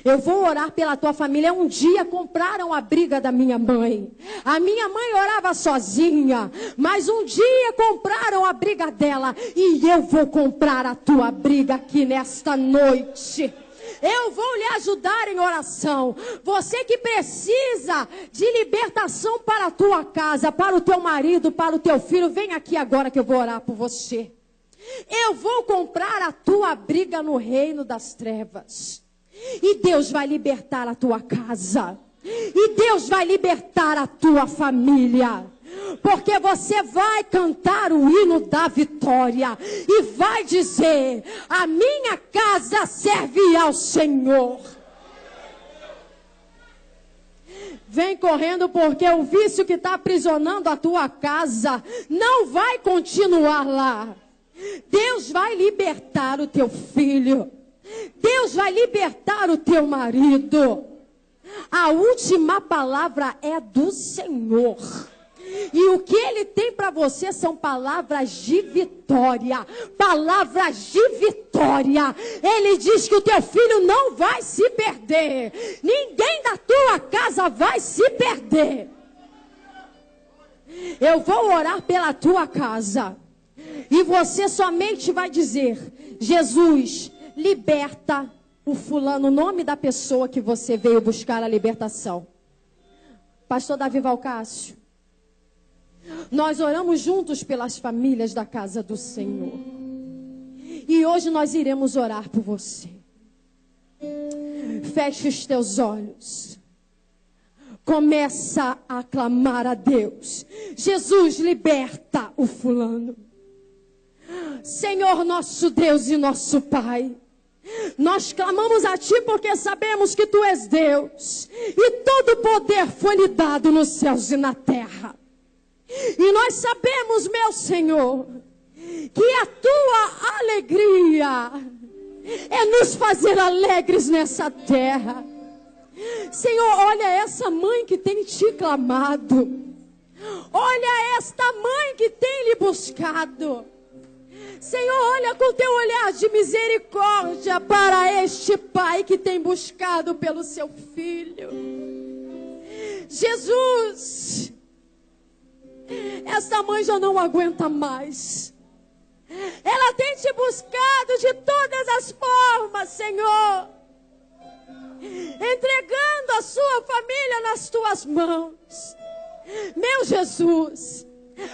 Eu vou orar pela tua família. Um dia compraram a briga da minha mãe. A minha mãe orava sozinha, mas um dia compraram a briga dela. E eu vou comprar a tua briga aqui nesta noite. Eu vou lhe ajudar em oração. Você que precisa de libertação para a tua casa, para o teu marido, para o teu filho, vem aqui agora que eu vou orar por você. Eu vou comprar a tua briga no reino das trevas. E Deus vai libertar a tua casa. E Deus vai libertar a tua família. Porque você vai cantar o hino da vitória. E vai dizer: a minha casa serve ao Senhor. Vem correndo, porque o vício que está aprisionando a tua casa não vai continuar lá. Deus vai libertar o teu filho. Deus vai libertar o teu marido. A última palavra é do Senhor. E o que Ele tem para você são palavras de vitória. Palavras de vitória. Ele diz que o teu filho não vai se perder. Ninguém da tua casa vai se perder. Eu vou orar pela tua casa. E você somente vai dizer: Jesus, liberta o fulano, o nome da pessoa que você veio buscar a libertação. Pastor Davi Valcácio, nós oramos juntos pelas famílias da casa do Senhor. E hoje nós iremos orar por você. Feche os teus olhos. Começa a clamar a Deus. Jesus, liberta o fulano. Senhor nosso Deus e nosso Pai, Nós clamamos a Ti porque sabemos que Tu és Deus. E todo poder foi lhe dado nos céus e na terra. E nós sabemos, meu Senhor, que a Tua alegria é nos fazer alegres nessa terra. Senhor, olha essa mãe que tem Te clamado. Olha esta mãe que tem lhe buscado. Senhor, olha com Teu olhar de misericórdia para este pai que tem buscado pelo seu filho. Jesus, esta mãe já não aguenta mais. Ela tem Te buscado de todas as formas, Senhor, entregando a sua família nas Tuas mãos. Meu Jesus,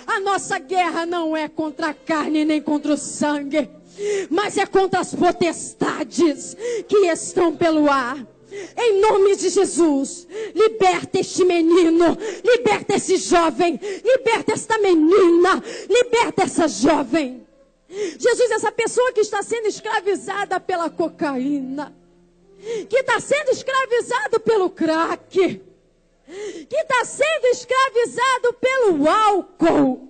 a nossa guerra não é contra a carne nem contra o sangue, mas é contra as potestades que estão pelo ar. Em nome de Jesus, liberta este menino, liberta esse jovem, liberta esta menina, liberta essa jovem. Jesus, essa pessoa que está sendo escravizada pela cocaína, que está sendo escravizado pelo crack, que está sendo escravizado pelo álcool,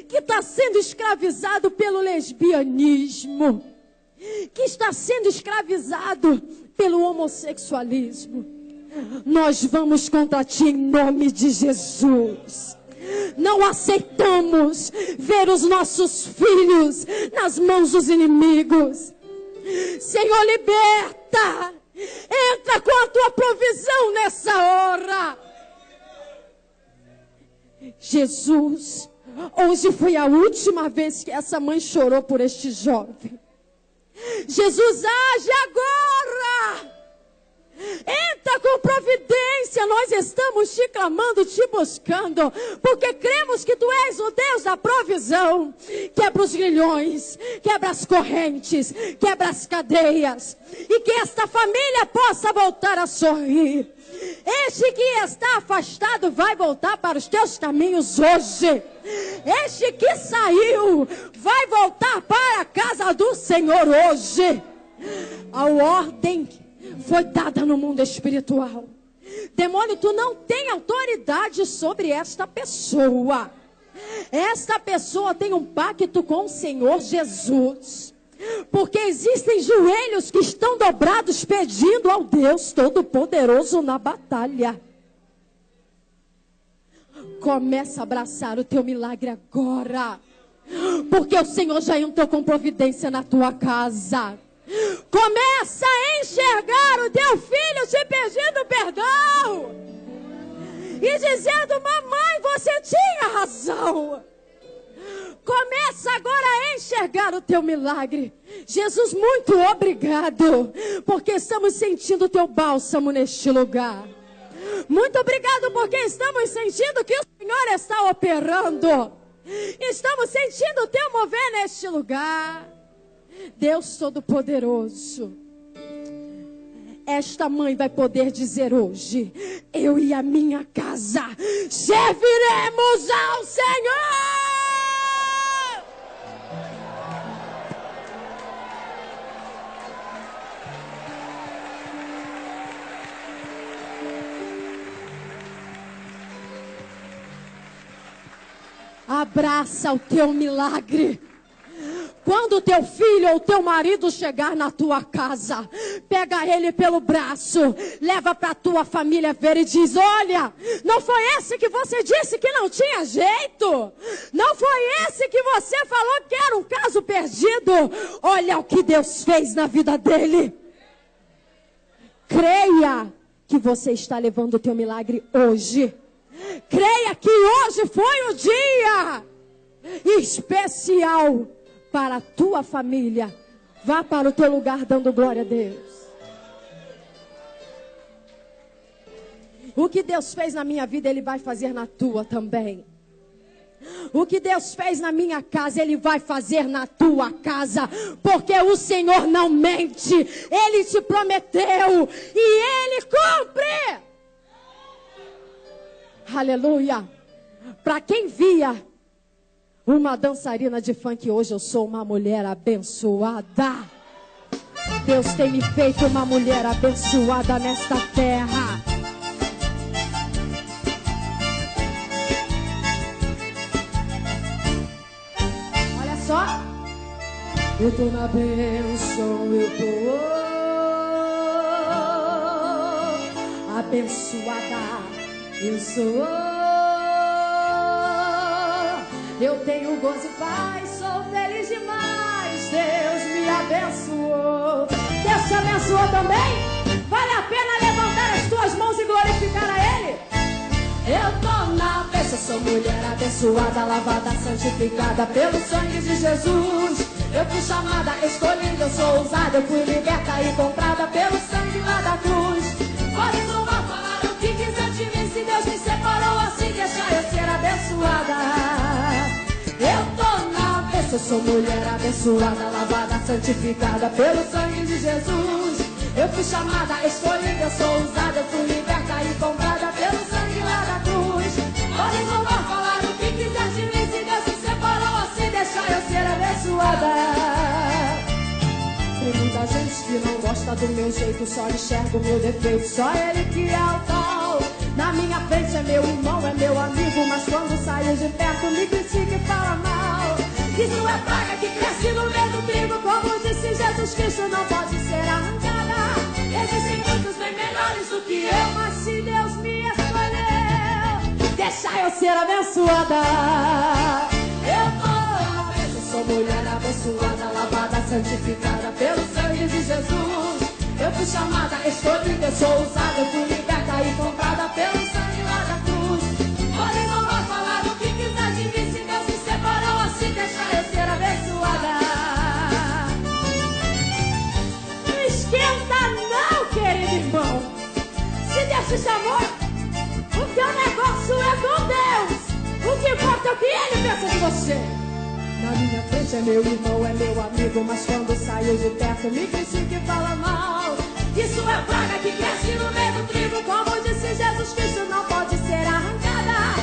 que está sendo escravizado pelo lesbianismo, que está sendo escravizado pelo homossexualismo. Nós vamos contra Ti em nome de Jesus. Não aceitamos ver os nossos filhos nas mãos dos inimigos. Senhor, liberta. Entra com a Tua provisão nessa hora. Jesus, hoje foi a última vez que essa mãe chorou por este jovem. Jesus, age agora. Entra com providência. Nós estamos Te clamando, Te buscando, porque cremos que Tu és o Deus da provisão. Quebra os grilhões, quebra as correntes, quebra as cadeias, e que esta família possa voltar a sorrir. Este que está afastado vai voltar para os Teus caminhos hoje. Este que saiu vai voltar para a casa do Senhor hoje. A ordem foi dada no mundo espiritual. Demônio, tu não tem autoridade sobre esta pessoa. Esta pessoa tem um pacto com o Senhor Jesus. Porque existem joelhos que estão dobrados pedindo ao Deus Todo-Poderoso na batalha. Começa a abraçar o teu milagre agora. Porque o Senhor já entrou com providência na tua casa. Começa a enxergar o teu filho te pedindo perdão. E dizendo, mamãe, você tinha razão. Começa agora a enxergar o teu milagre. Jesus, muito obrigado, porque estamos sentindo o teu bálsamo neste lugar. Muito obrigado, porque estamos sentindo que o Senhor está operando. Estamos sentindo o teu mover neste lugar. Deus Todo-Poderoso, esta mãe vai poder dizer hoje, eu e a minha casa serviremos ao Senhor. Abraça o teu milagre. Quando o teu filho ou teu marido chegar na tua casa, pega ele pelo braço, leva para a tua família ver e diz, olha, não foi esse que você disse que não tinha jeito? Não foi esse que você falou que era um caso perdido? Olha o que Deus fez na vida dele. Creia que você está levando o teu milagre hoje. Creia que hoje foi o dia especial para a tua família. Vá para o teu lugar dando glória a Deus. O que Deus fez na minha vida, Ele vai fazer na tua também. O que Deus fez na minha casa, Ele vai fazer na tua casa. Porque o Senhor não mente. Ele te prometeu e Ele cumpre. Aleluia. Para quem via uma dançarina de funk, hoje eu sou uma mulher abençoada. Deus tem me feito uma mulher abençoada nesta terra. Olha só. Eu tô na bênção, eu tô abençoada, eu sou. Eu tenho gozo e paz, sou feliz demais. Deus me abençoou. Deus te abençoou também? Vale a pena levantar as tuas mãos e glorificar a Ele? Eu tô na bênção, sou mulher abençoada, lavada, santificada pelo sangue de Jesus. Eu fui chamada, escolhida, eu sou ousada, eu fui liberta e comprada pelo sangue lá da cruz. Pode louvar, falar o que quiser de mim, se Deus me separou assim, deixa eu ser abençoada. Eu tô na bênção, sou mulher abençoada, lavada, santificada pelo sangue de Jesus. Eu fui chamada, escolhida, eu sou ousada, eu fui liberta e comprada pelo sangue lá da cruz. Pode louvar, falar o que quiser de mim, se Deus me separou assim, deixa eu ser abençoada. Tem muita gente que não gosta do meu jeito, só enxerga o meu defeito, só ele que é o tal. Na minha frente é meu irmão, é meu amigo, mas quando saio de perto me critica e fala mal. Isso é praga que cresce no meio do trigo, como disse Jesus Cristo, não pode ser arrancada. Existem muitos bem melhores do que eu, mas se Deus me escolheu, deixa eu ser abençoada. Eu tô na bênção, sou mulher abençoada, lavada, santificada pelo sangue de Jesus. Eu fui chamada, escolhida, eu sou ousada, eu fui liberta e comprada pelo sangue lá da cruz. Podem louvar, falar o que quiser de mim, se Deus me separou assim, deixa eu ser abençoada. Não esquenta não, querido irmão. Se Deus te chamou, o teu negócio é com Deus. O que importa é o que Ele pensa de você. Na minha frente é meu irmão, é meu amigo, mas quando saio de perto me critica e fala mal. Isso é praga que cresce no meio do trigo, como disse Jesus Cristo, não pode ser arrancada.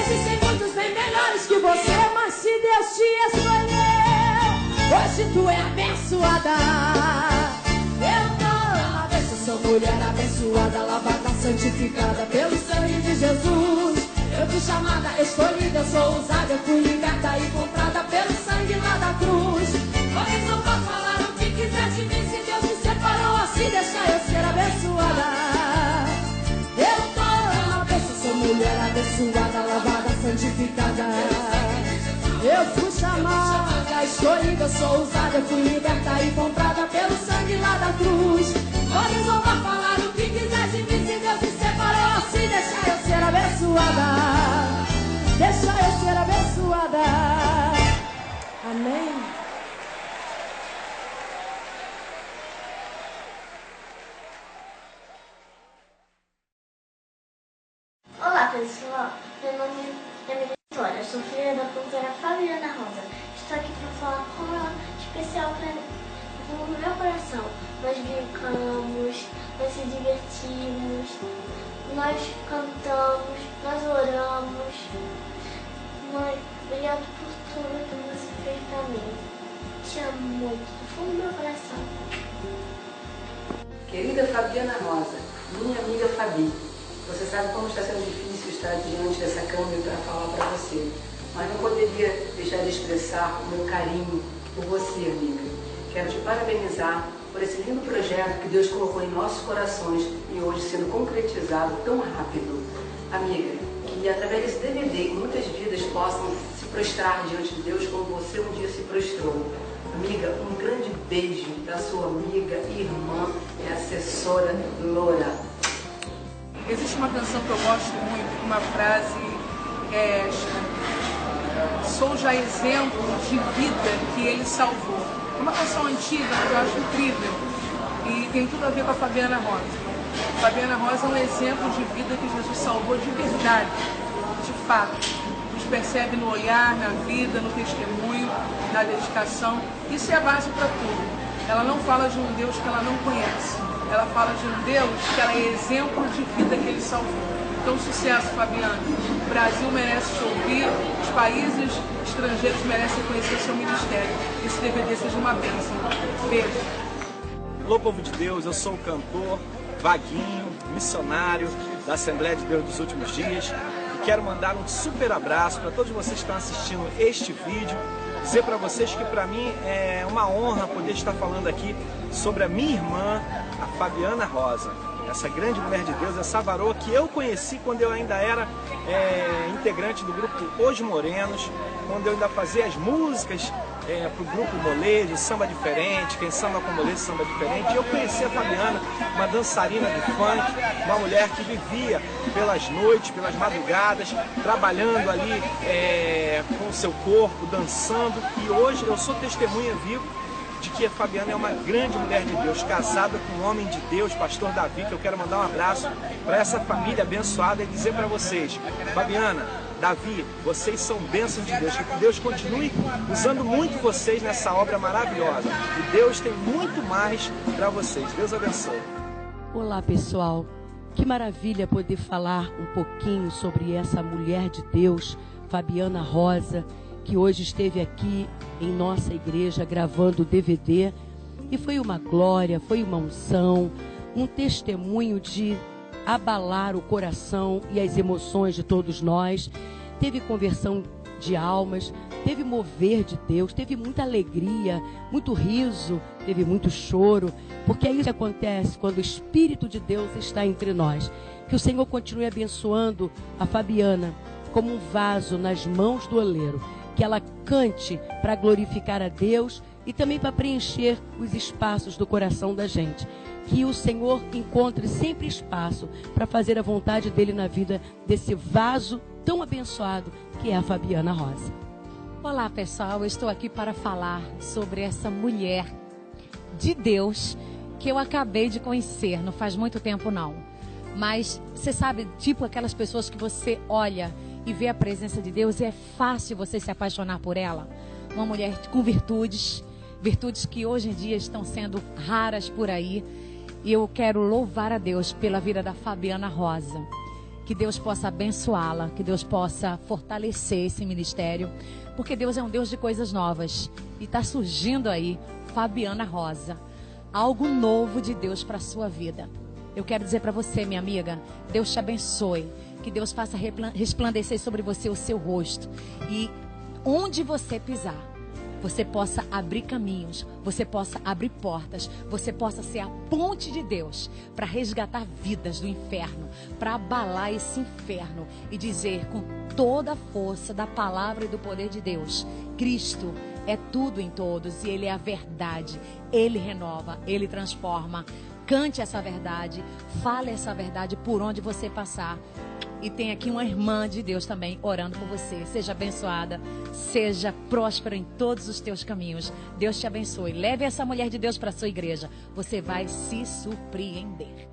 Existem muitos bem melhores que você, mas se Deus te escolheu, hoje tu é abençoada. Eu tô na bênção, sou mulher abençoada, lavada, santificada pelo sangue de Jesus. Eu fui chamada, escolhida, eu sou ousada, eu fui liberta e comprada pelo sangue lá da cruz. Podem louvar, falar o que quiser de mim, se Deus me separou assim, deixa eu ser abençoada. Eu tô na bênção, sou mulher abençoada, lavada, santificada. Eu fui chamada, escolhida, eu sou ousada, eu fui liberta e comprada pelo sangue lá da cruz. Podem louvar, falar o que quiser de mim, se Deus me separou assim, deixa eu ser abençoada. Deixa eu ser abençoada. Amém. Olá pessoal, meu nome é Vitória, eu sou filha da cantora Fabiana Rosa. Estou aqui para falar com ela especial no meu coração. Nós brincamos, nós se divertimos, nós cantamos, nós oramos. Mãe, obrigado por tudo que você fez para mim. Te amo muito, do fundo do meu coração. Querida Fabiana Rosa, minha amiga Fabi, você sabe como está sendo difícil estar diante dessa câmera para falar para você, mas não poderia deixar de expressar o meu carinho por você, amiga. Quero te parabenizar por esse lindo projeto que Deus colocou em nossos corações e hoje sendo concretizado tão rápido. Amiga, que através desse DVD muitas vidas possam se prostrar diante de Deus como você um dia se prostrou. Amiga, um grande beijo da sua amiga, irmã e assessora Loura. Existe uma canção que eu gosto muito, uma frase que é esta: sou já exemplo de vida que ele salvou. É uma canção antiga que eu acho incrível e tem tudo a ver com a Fabiana Rosa. Fabiana Rosa é um exemplo de vida que Jesus salvou de verdade, de fato. A gente percebe no olhar, na vida, no testemunho, na dedicação. Isso é a base para tudo. Ela não fala de um Deus que ela não conhece. Ela fala de um Deus que ela é exemplo de vida que ele salvou. Então, sucesso, Fabiana. O Brasil merece te ouvir, os países estrangeiros merecem conhecer o seu ministério. Esse DVD seja uma bênção. Beijo. Alô, povo de Deus, eu sou o cantor Vaguinho, missionário da Assembleia de Deus dos Últimos Dias, e quero mandar um super abraço para todos vocês que estão assistindo este vídeo, dizer para vocês que para mim é uma honra poder estar falando aqui sobre a minha irmã, a Fabiana Rosa, essa grande mulher de Deus, essa varoa que eu conheci quando eu ainda era integrante do grupo Os Morenos, quando eu ainda fazia as músicas para o grupo Molejo, Samba Diferente, quem samba com molejo, samba diferente. E eu conheci a Fabiana, uma dançarina de funk, uma mulher que vivia pelas noites, pelas madrugadas, trabalhando ali com o seu corpo, dançando. E hoje eu sou testemunha vivo de que a Fabiana é uma grande mulher de Deus, casada com um homem de Deus, pastor Davi, que eu quero mandar um abraço para essa família abençoada e dizer para vocês, Fabiana, Davi, vocês são bênçãos de Deus, que Deus continue usando muito vocês nessa obra maravilhosa. E Deus tem muito mais para vocês. Deus abençoe. Olá, pessoal. Que maravilha poder falar um pouquinho sobre essa mulher de Deus, Fabiana Rosa, que hoje esteve aqui em nossa igreja gravando o DVD. E foi uma glória, foi uma unção, um testemunho de abalar o coração e as emoções de todos nós. Teve conversão de almas, teve mover de Deus, teve muita alegria, muito riso, teve muito choro, porque é isso que acontece quando o Espírito de Deus está entre nós. Que o Senhor continue abençoando a Fabiana como um vaso nas mãos do oleiro, que ela cante para glorificar a Deus e também para preencher os espaços do coração da gente. Que o Senhor encontre sempre espaço para fazer a vontade dele na vida desse vaso tão abençoado que é a Fabiana Rosa. Olá, pessoal, eu estou aqui para falar sobre essa mulher de Deus que eu acabei de conhecer, não faz muito tempo não. Mas você sabe, tipo aquelas pessoas que você olha e vê a presença de Deus e é fácil você se apaixonar por ela. Uma mulher com virtudes que hoje em dia estão sendo raras por aí. E eu quero louvar a Deus pela vida da Fabiana Rosa. Que Deus possa abençoá-la, que Deus possa fortalecer esse ministério, porque Deus é um Deus de coisas novas. E está surgindo aí Fabiana Rosa, algo novo de Deus para a sua vida. Eu quero dizer para você, minha amiga, Deus te abençoe, que Deus faça resplandecer sobre você o seu rosto. E onde você pisar, você possa abrir caminhos, você possa abrir portas, você possa ser a ponte de Deus para resgatar vidas do inferno, para abalar esse inferno e dizer com toda a força da palavra e do poder de Deus: Cristo é tudo em todos e Ele é a verdade, Ele renova, Ele transforma. Cante essa verdade, fale essa verdade por onde você passar. E tem aqui uma irmã de Deus também orando por você. Seja abençoada, seja próspera em todos os teus caminhos. Deus te abençoe. Leve essa mulher de Deus para a sua igreja. Você vai se surpreender.